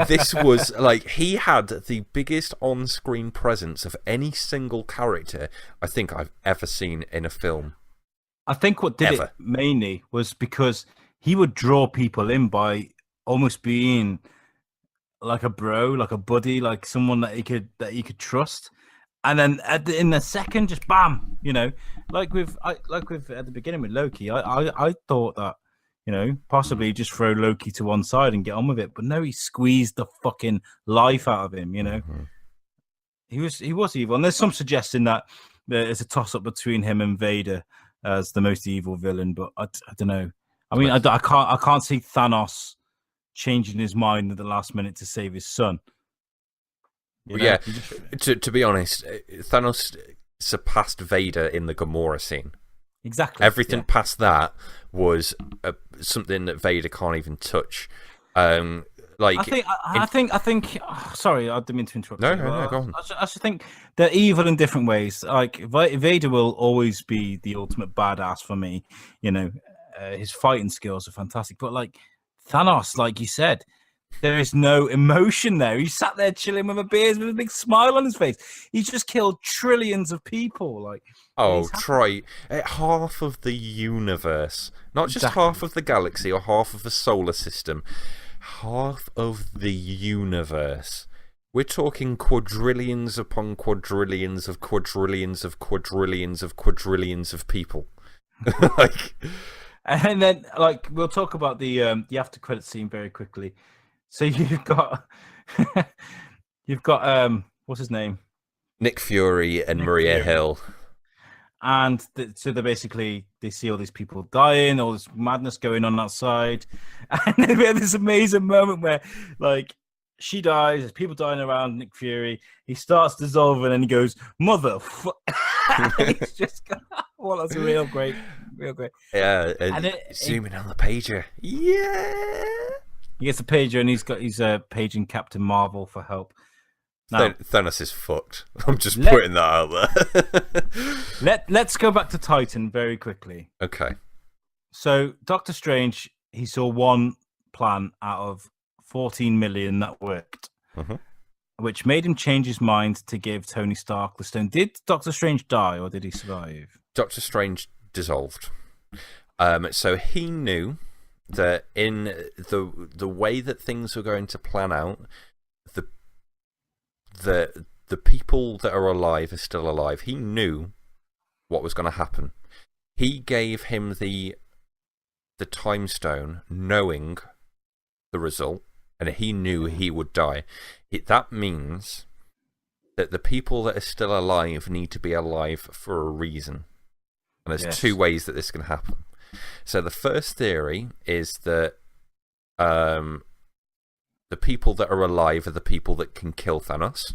this was, like, he had the biggest on-screen presence of any single character I think I've ever seen in a film. I think what did it mainly was because he would draw people in by almost being like a bro, like a buddy, like someone that he could trust. And then in the second, just bam, you know, like with at the beginning with Loki, I thought that, you know, possibly just throw Loki to one side and get on with it. But no, he squeezed the fucking life out of him, you know. Mm-hmm. He was evil. And there's some suggesting that there's a toss-up between him and Vader as the most evil villain. But I don't know. I mean, I can't see Thanos changing his mind at the last minute to save his son. You know? Yeah, to be honest, Thanos surpassed Vader in the Gamora scene. Exactly. Everything past that was something that Vader can't even touch. Like, I think. Oh, sorry, I didn't mean to interrupt. No, go on. I just think they're evil in different ways. Like Vader will always be the ultimate badass for me. You know, his fighting skills are fantastic. But like Thanos, like you said, there is no emotion there. He sat there chilling with a beer with a big smile on his face. He's just killed trillions of people. Like, oh, Troy, half of the universe, not just half of the galaxy or half of the solar system, half of the universe. We're talking quadrillions upon quadrillions of quadrillions of quadrillions of quadrillions of people. Like, and then, like, we'll talk about the after credit scene very quickly. So you've got what's his name? Nick Fury and Maria Hill. And so they see all these people dying, all this madness going on outside. And then we have this amazing moment where, like, she dies, there's people dying around Nick Fury. He starts dissolving and he goes, He's just, well, that's real great. Yeah, and zooming on the pager. Yeah. He gets a pager and he's paging Captain Marvel for help. Now, Thanos is fucked. I'm just putting that out there. Let's go back to Titan very quickly. Okay. So Doctor Strange, he saw one plan out of 14 million that worked, which made him change his mind to give Tony Stark the stone. Did Doctor Strange die or did he survive? Doctor Strange dissolved. So he knew that in the way that things were going to plan out, the people that are alive are still alive. He knew what was going to happen. He gave him the time stone, knowing the result, and he knew he would die. That means that the people that are still alive need to be alive for a reason. And there's two ways that this can happen. So the first theory is that The people that are alive are the people that can kill Thanos.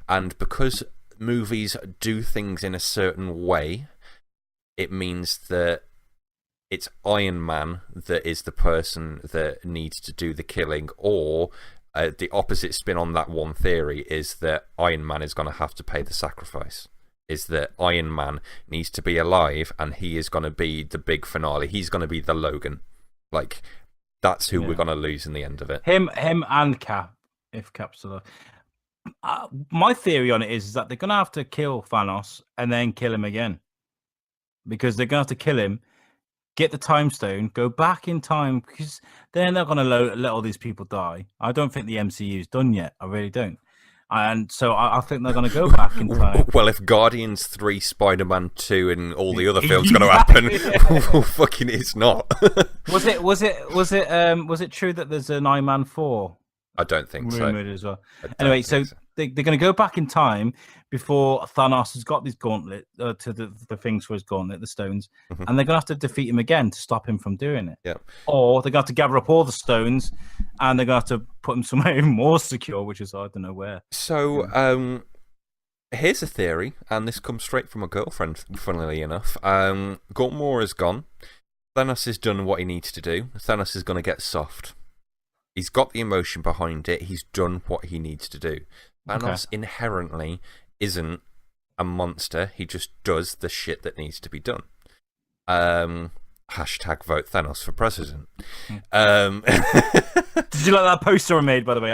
And because movies do things in a certain way, it means that it's Iron Man that is the person that needs to do the killing, or the opposite spin on that one theory is that Iron Man is going to have to pay the sacrifice. Is that Iron Man needs to be alive, and he is going to be the big finale. He's going to be the Logan. Like, that's who we're going to lose in the end of it. Him and Cap, if Cap's alive. My theory on it is that they're going to have to kill Thanos and then kill him again. Because they're going to have to kill him, get the time stone, go back in time, because they're not going to let all these people die. I don't think the MCU is done yet. I really don't. And so I think they're going to go back in time. Well, if Guardians 3, Spider-Man 2, and all the other films going to happen, well, fucking it's not. Was it true that there's an Iron Man 4? I don't think rumored as well. Anyway, so they're going to go back in time before Thanos has got this gauntlet to the things for his gauntlet, the stones, and they're going to have to defeat him again to stop him from doing it. Yeah. Or they're going to have to gather up all the stones, and they're going to have to put him somewhere even more secure, which is I don't know where. So, here's a theory, and this comes straight from a girlfriend, funnily enough. Gauntmoor is gone. Thanos has done what he needs to do. Thanos is going to get soft. He's got the emotion behind it. He's done what he needs to do. Thanos inherently isn't a monster. He just does the shit that needs to be done. Hashtag vote Thanos for president. Did you like that poster I made, by the way?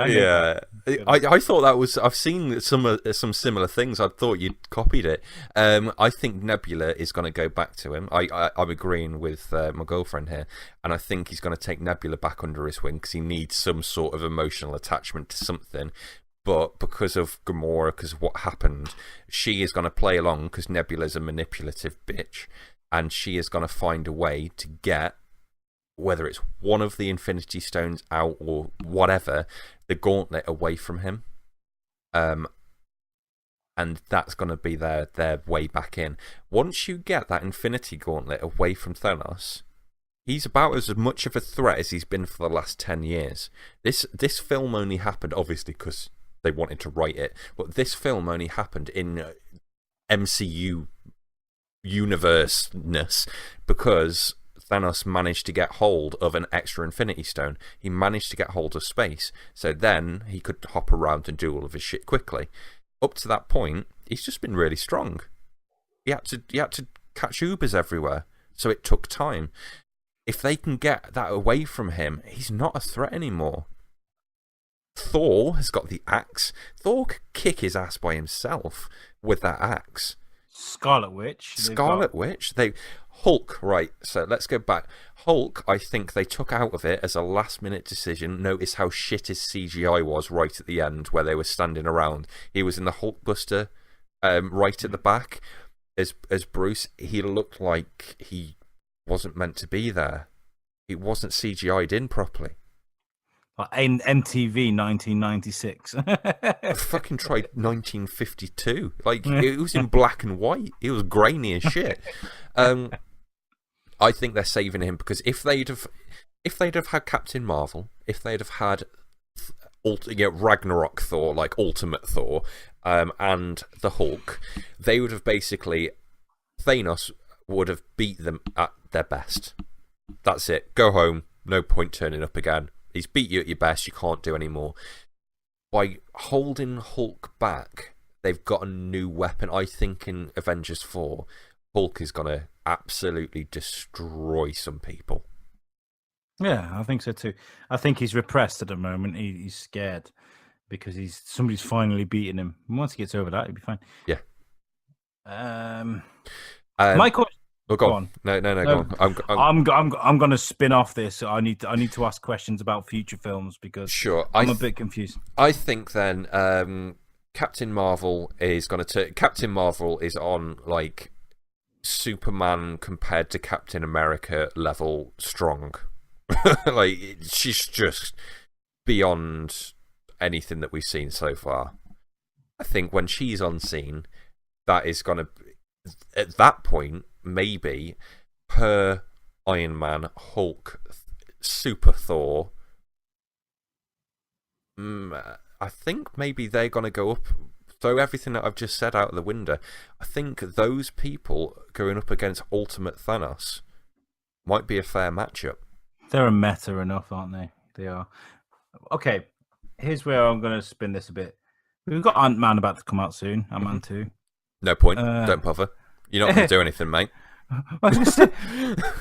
I thought that was... I've seen some similar things. I thought you'd copied it. I think Nebula is going to go back to him. I'm agreeing with my girlfriend here. And I think he's going to take Nebula back under his wing because he needs some sort of emotional attachment to something. But because of Gamora, because of what happened, she is going to play along because Nebula's a manipulative bitch. And she is going to find a way to get, whether it's one of the Infinity Stones out or whatever, the gauntlet away from him. And that's going to be their way back in. Once you get that Infinity Gauntlet away from Thanos, he's about as much of a threat as he's been for the last 10 years. This film only happened, obviously, because they wanted to write it, but this film only happened in MCU universe-ness because Thanos managed to get hold of an extra Infinity Stone. He managed to get hold of space, so then he could hop around and do all of his shit quickly. Up to that point, he's just been really strong. He had to catch Ubers everywhere, so it took time. If they can get that away from him, he's not a threat anymore. Thor has got the axe. Thor could kick his ass by himself with that axe. Scarlet Witch. Hulk, right, so let's go back. Hulk, I think they took out of it as a last-minute decision. Notice how shit his CGI was right at the end where they were standing around. He was in the Hulkbuster right at the back as Bruce. He looked like he wasn't meant to be there. He wasn't CGI'd in properly. In MTV 1996. I fucking tried 1952. Like, it was in black and white. It was grainy as shit. I think they're saving him because if they'd have had Captain Marvel, if they'd have had Ragnarok Thor, like Ultimate Thor, and the Hulk, they would have basically... Thanos would have beat them at their best. That's it. Go home. No point turning up again. He's beat you at your best. You can't do any more. By holding Hulk back, they've got a new weapon. I think in Avengers 4, Hulk is going to absolutely destroy some people. Yeah, I think so too. I think he's repressed at the moment. He's scared because somebody's finally beaten him. Once he gets over that, he'll be fine. Yeah. My question. Oh, go on. No, go on. I'm going to spin off this. I need to ask questions about future films because I'm a bit confused. I think then Captain Marvel is going to Captain Marvel is on like Superman compared to Captain America level strong. Like she's just beyond anything that we've seen so far. I think when she's on scene, that is going to at that point. Maybe her Iron Man, Hulk, Super Thor I think maybe they're going to go up. Throw everything that I've just said out of the window. I think those people going up against Ultimate Thanos might be a fair matchup. They're a meta enough, aren't they? They are. Okay, here's where I'm going to spin this a bit. We've got Ant-Man about to come out soon. Ant-Man 2. No point. Don't bother. You're not going to do anything, mate.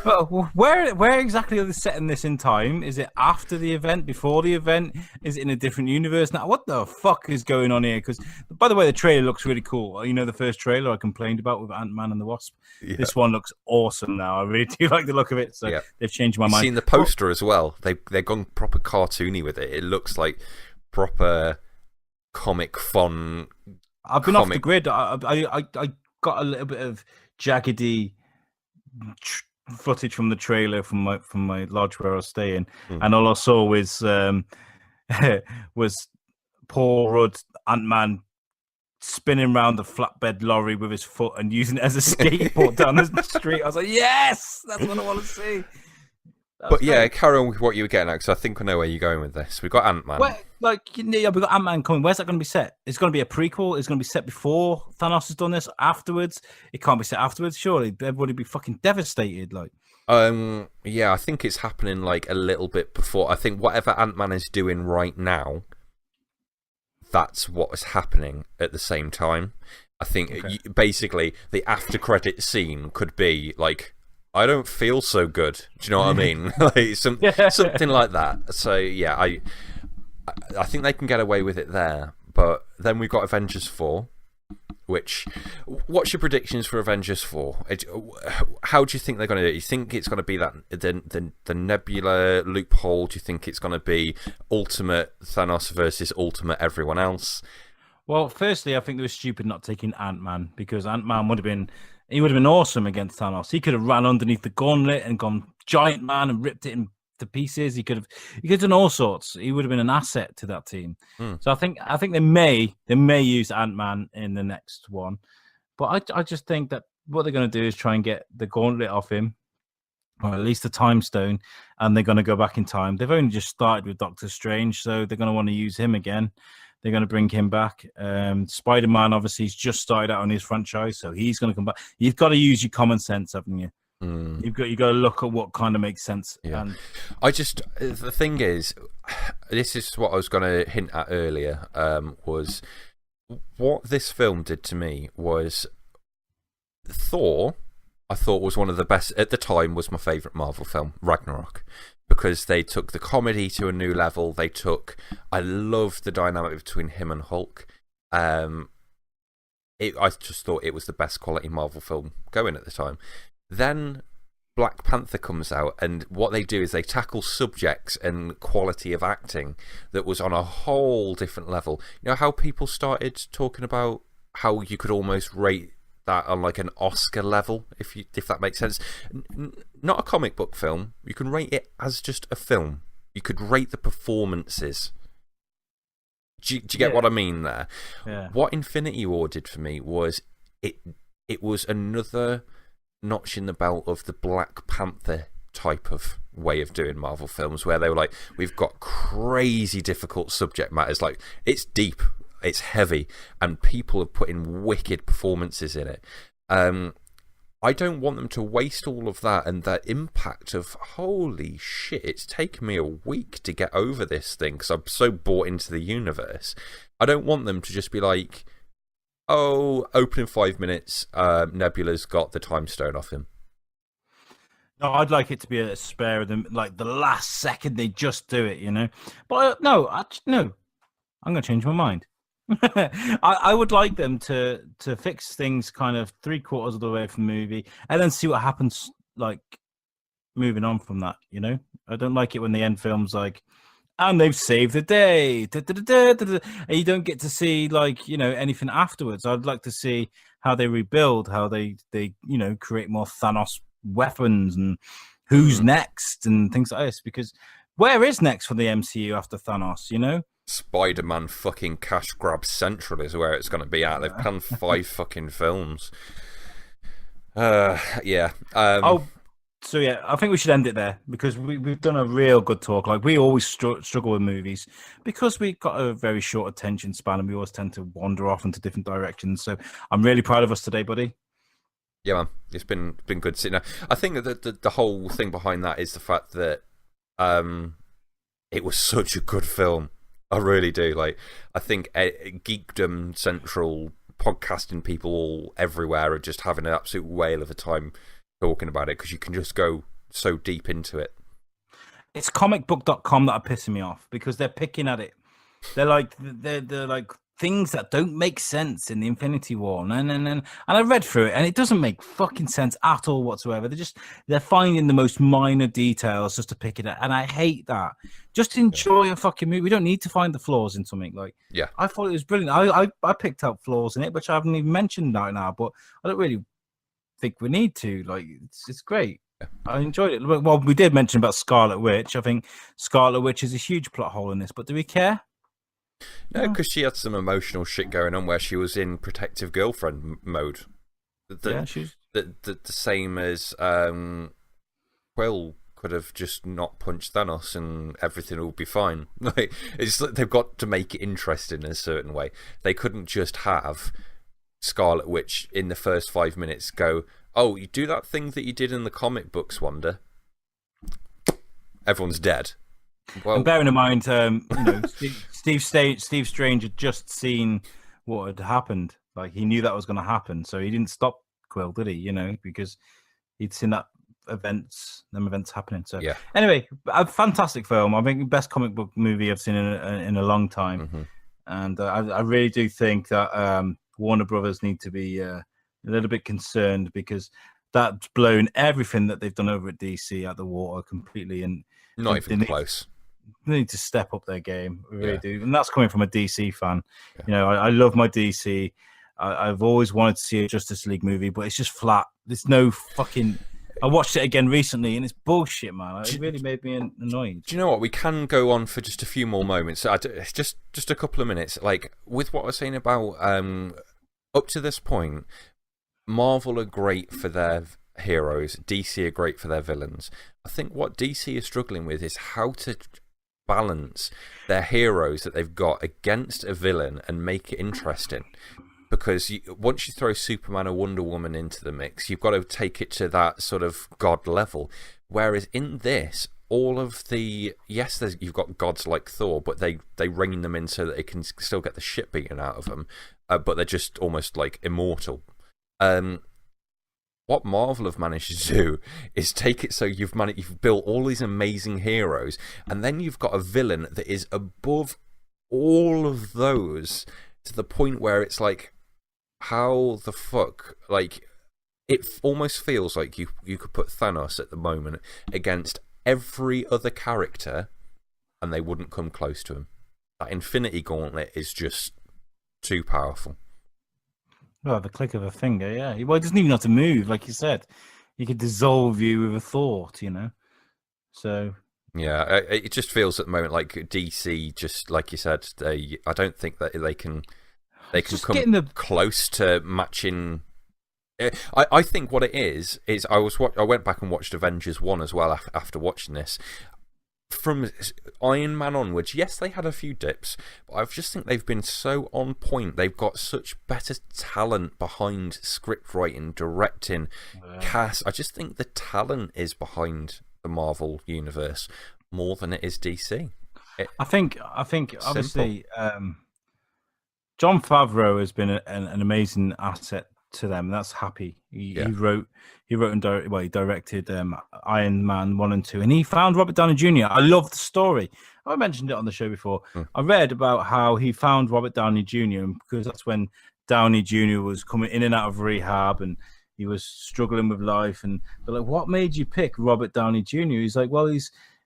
Well, where exactly are they setting this in time? Is it after the event, before the event? Is it in a different universe now? What the fuck is going on here? Because, by the way, the trailer looks really cool. You know, the first trailer I complained about with Ant-Man and the Wasp. Yeah. This one looks awesome now. I really do like the look of it. So they've changed my mind. You've seen the poster as well. They've gone proper cartoony with it. It looks like proper comic fun. I've been off the grid. I got a little bit of jaggedy footage from the trailer from my lodge where I was staying, and all I saw was was Paul Rudd, Ant-Man, spinning around the flatbed lorry with his foot and using it as a skateboard down the street. I was like, yes, that's what I want to see. But yeah, carry on with what you were getting at, because I think I know where you're going with this. We've got Ant-Man. We've got Ant-Man coming. Where's that going to be set? It's going to be a prequel. It's going to be set before Thanos has done this. Afterwards, it can't be set afterwards. Surely everybody would be fucking devastated. Yeah, I think it's happening like a little bit before. I think whatever Ant-Man is doing right now, that's what is happening at the same time. I think basically the after-credit scene could be like, I don't feel so good. Do you know what I mean? Like something like that. So yeah, I think they can get away with it there. But then we've got Avengers 4, which, what's your predictions for Avengers 4? How do you think they're going to do it? You think it's going to be that the Nebula loophole? Do you think it's going to be Ultimate Thanos versus Ultimate everyone else? Well, firstly, I think they were stupid not taking Ant-Man, because Ant-Man would have been awesome against Thanos. He could have ran underneath the gauntlet and gone Giant Man and ripped it into pieces. He could have done all sorts. He would have been an asset to that team. So I think they may use Ant-Man in the next one, but I just think that what they're going to do is try and get the gauntlet off him, or at least the time stone, and they're going to go back in time. They've only just started with Doctor Strange, so they're going to want to use him again. They're going to bring him back. Spider-Man, obviously, he's just started out on his franchise, so he's going to come back. You've got to use your common sense, haven't you? You've got to look at what kind of makes sense. Yeah. And the thing is, this is what I was going to hint at earlier, was what this film did to me was Thor, I thought was one of the best, at the time, was my favourite Marvel film, Ragnarok. Because they took the comedy to a new level. I loved the dynamic between him and Hulk. I just thought it was the best quality Marvel film going at the time. Then Black Panther comes out, and what they do is they tackle subjects and quality of acting that was on a whole different level. You know how people started talking about how you could almost rate that on like an Oscar level, if that makes sense. Not a comic book film. You can rate it as just a film. You could rate the performances. Do you get what I mean there? Yeah. What Infinity War did for me was it was another notch in the belt of the Black Panther type of way of doing Marvel films, where they were like, we've got crazy difficult subject matters, like it's deep, it's heavy, and people have put in wicked performances in it. I don't want them to waste all of that and that impact of, holy shit, it's taken me a week to get over this thing because I'm so bought into the universe. I don't want them to just be like, oh, opening 5 minutes, Nebula's got the time stone off him. No, I'd like it to be a spare of them, like the last second they just do it, you know. But no, I'm going to change my mind. I would like them to fix things kind of 3/4 of the way from the movie and then see what happens, like moving on from that, you know. I don't like it when the end film's like, and they've saved the day, and you don't get to see, like, you know, anything afterwards. I'd like to see how they rebuild, how they you know, create more Thanos weapons and who's next and things like this, because where is next for the MCU after Thanos, you know? Spider-Man fucking cash grab central is where it's going to be at. They've planned 5 fucking films. Yeah. So yeah, I think we should end it there because we've done a real good talk. Like we always struggle with movies because we've got a very short attention span and we always tend to wander off into different directions. So I'm really proud of us today, buddy. Yeah, man, it's been good sitting there. I think that the whole thing behind that is the fact that it was such a good film. I really do. Like, I think Geekdom Central podcasting people all everywhere are just having an absolute whale of a time talking about it because you can just go so deep into it. It's comicbook.com that are pissing me off because they're picking at it. They're like things that don't make sense in the Infinity War. And I read through it and it doesn't make fucking sense at all whatsoever. They're finding the most minor details just to pick it at. And I hate that. Just enjoy a fucking movie. We don't need to find the flaws in something. Like, yeah, I thought it was brilliant. I picked out flaws in it, which I haven't even mentioned right now, but I don't really think we need to. Like, it's great. I enjoyed it. Well, we did mention about Scarlet Witch. I think Scarlet Witch is a huge plot hole in this, but do we care? No, because she had some emotional shit going on where she was in protective girlfriend mode. She's the same as Quill could have just not punched Thanos and everything will be fine. Like, it's like they've got to make it interesting in a certain way. They couldn't just have Scarlet Witch in the first 5 minutes go, "Oh, you do that thing that you did in the comic books, Wanda. Everyone's dead." Well, and bearing in mind, Steve Strange had just seen what had happened. Like, he knew that was going to happen, so he didn't stop Quill, did he? You know, because he'd seen them events happening. So yeah. Anyway, a fantastic film. I think the best comic book movie I've seen in a long time, and I really do think that Warner Brothers need to be a little bit concerned because that's blown everything that they've done over at DC out the water completely, and not even close. They need to step up their game. We really do. And that's coming from a DC fan. Yeah. You know, I love my DC. I've always wanted to see a Justice League movie, but it's just flat. There's no fucking... I watched it again recently, and it's bullshit, man. It really made me annoyed. Do you know what? We can go on for just a few more moments. Just a couple of minutes. Like, with what I was saying about... up to this point, Marvel are great for their heroes. DC are great for their villains. I think what DC is struggling with is how to balance their heroes that they've got against a villain and make it interesting. Because once you throw Superman or Wonder Woman into the mix, you've got to take it to that sort of god level. Whereas in this, all of the... Yes, you've got gods like Thor, but they rein them in so that they can still get the shit beaten out of them. But they're just almost like immortal. What Marvel have managed to do is take it so you've built all these amazing heroes, and then you've got a villain that is above all of those to the point where it's like, how the fuck? Like, it almost feels like you could put Thanos at the moment against every other character, and they wouldn't come close to him. That Infinity Gauntlet is just too powerful. Well, the click of a finger, yeah. Well, it doesn't even have to move, like you said. He could dissolve you with a thought, you know. So yeah, it just feels at the moment like DC, just like you said, I don't think that they can come close to matching. I think what it is I went back and watched Avengers 1 as well after watching this. From Iron Man onwards, yes, they had a few dips, but I just think they've been so on point. They've got such better talent behind script writing, directing, cast. I just think the talent is behind the Marvel universe more than it is DC. I think obviously Jon Favreau has been an amazing asset to them. That's happy. He wrote and directed Iron Man 1 and 2, and he found Robert Downey Jr. I love the story. I mentioned it on the show before. I read about how he found Robert Downey Jr. because that's when Downey Jr. was coming in and out of rehab and he was struggling with life, and they're like, "What made you pick Robert Downey Jr.?" He's like, "Well,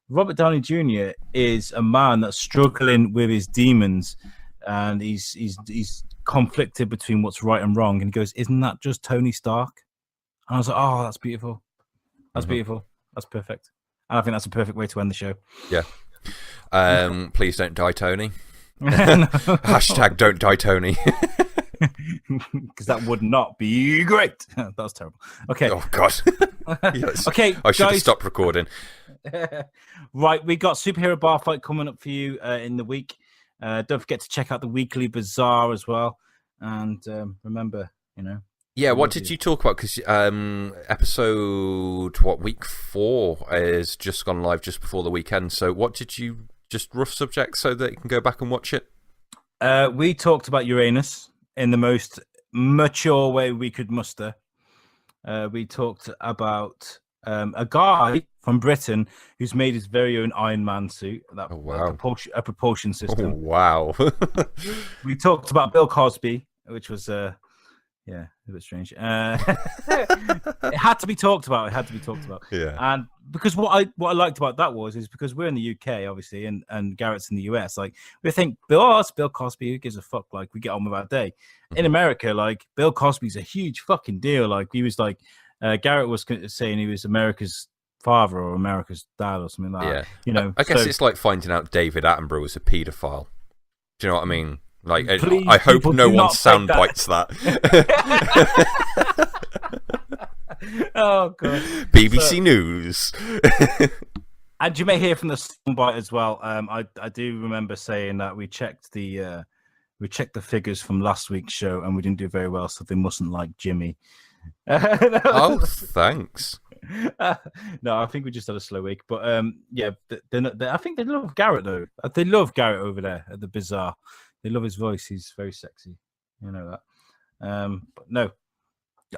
Robert Downey Jr. is a man that's struggling with his demons, and he's conflicted between what's right and wrong." And he goes, "Isn't that just Tony Stark?" And I was like, "Oh, that's beautiful. That's beautiful. That's perfect." And I think that's a perfect way to end the show. Yeah. Please don't die, Tony. Hashtag don't die, Tony. Because that would not be great. That was terrible. Okay. Oh, God. Yes. Okay, I should have guys. stopped recording. Right, we got superhero bar fight coming up for you in the week. Don't forget to check out the weekly bazaar as well. And remember, Yeah, what did you talk about? Because episode, week 4 is just gone live just before the weekend. So what did you, just rough subject so that you can go back and watch it? We talked about Uranus in the most mature way we could muster. We talked about a guy from Britain who's made his very own Iron Man suit. That a propulsion system. Oh, wow. We talked about Bill Cosby, which was a bit strange. It had to be talked about. Yeah. And because what I liked about that is because we're in the UK, obviously, and Garrett's in the US. Like, we think Bill Cosby, who gives a fuck? Like, we get on with our day. In America, like, Bill Cosby's a huge fucking deal. Like, he was like, Garrett was saying he was America's father or America's dad or something like that. I guess it's like finding out David Attenborough was a paedophile. Do you know what I mean? Like, please, I hope no one sound bites that. Oh, God. BBC News. And you may hear from the soundbite as well. I do remember saying that we checked the figures from last week's show and we didn't do very well, so they mustn't like Jimmy. Oh, thanks. No, I think we just had a slow week. But I think they love Garrett, though. They love Garrett over there at the bazaar. They love his voice. He's very sexy. You know that. But no,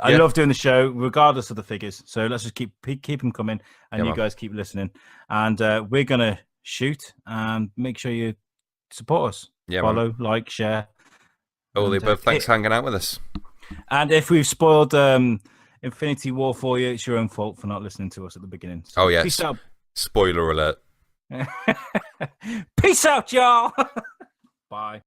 I love doing the show regardless of the figures. So let's just keep them coming, and you guys keep listening. And we're gonna shoot and make sure you support us. Yeah, follow, like, share. All the above. Thanks for hanging out with us. And if we've spoiled Infinity War for you, it's your own fault for not listening to us at the beginning. So peace out. Spoiler alert. Peace out, y'all. Bye.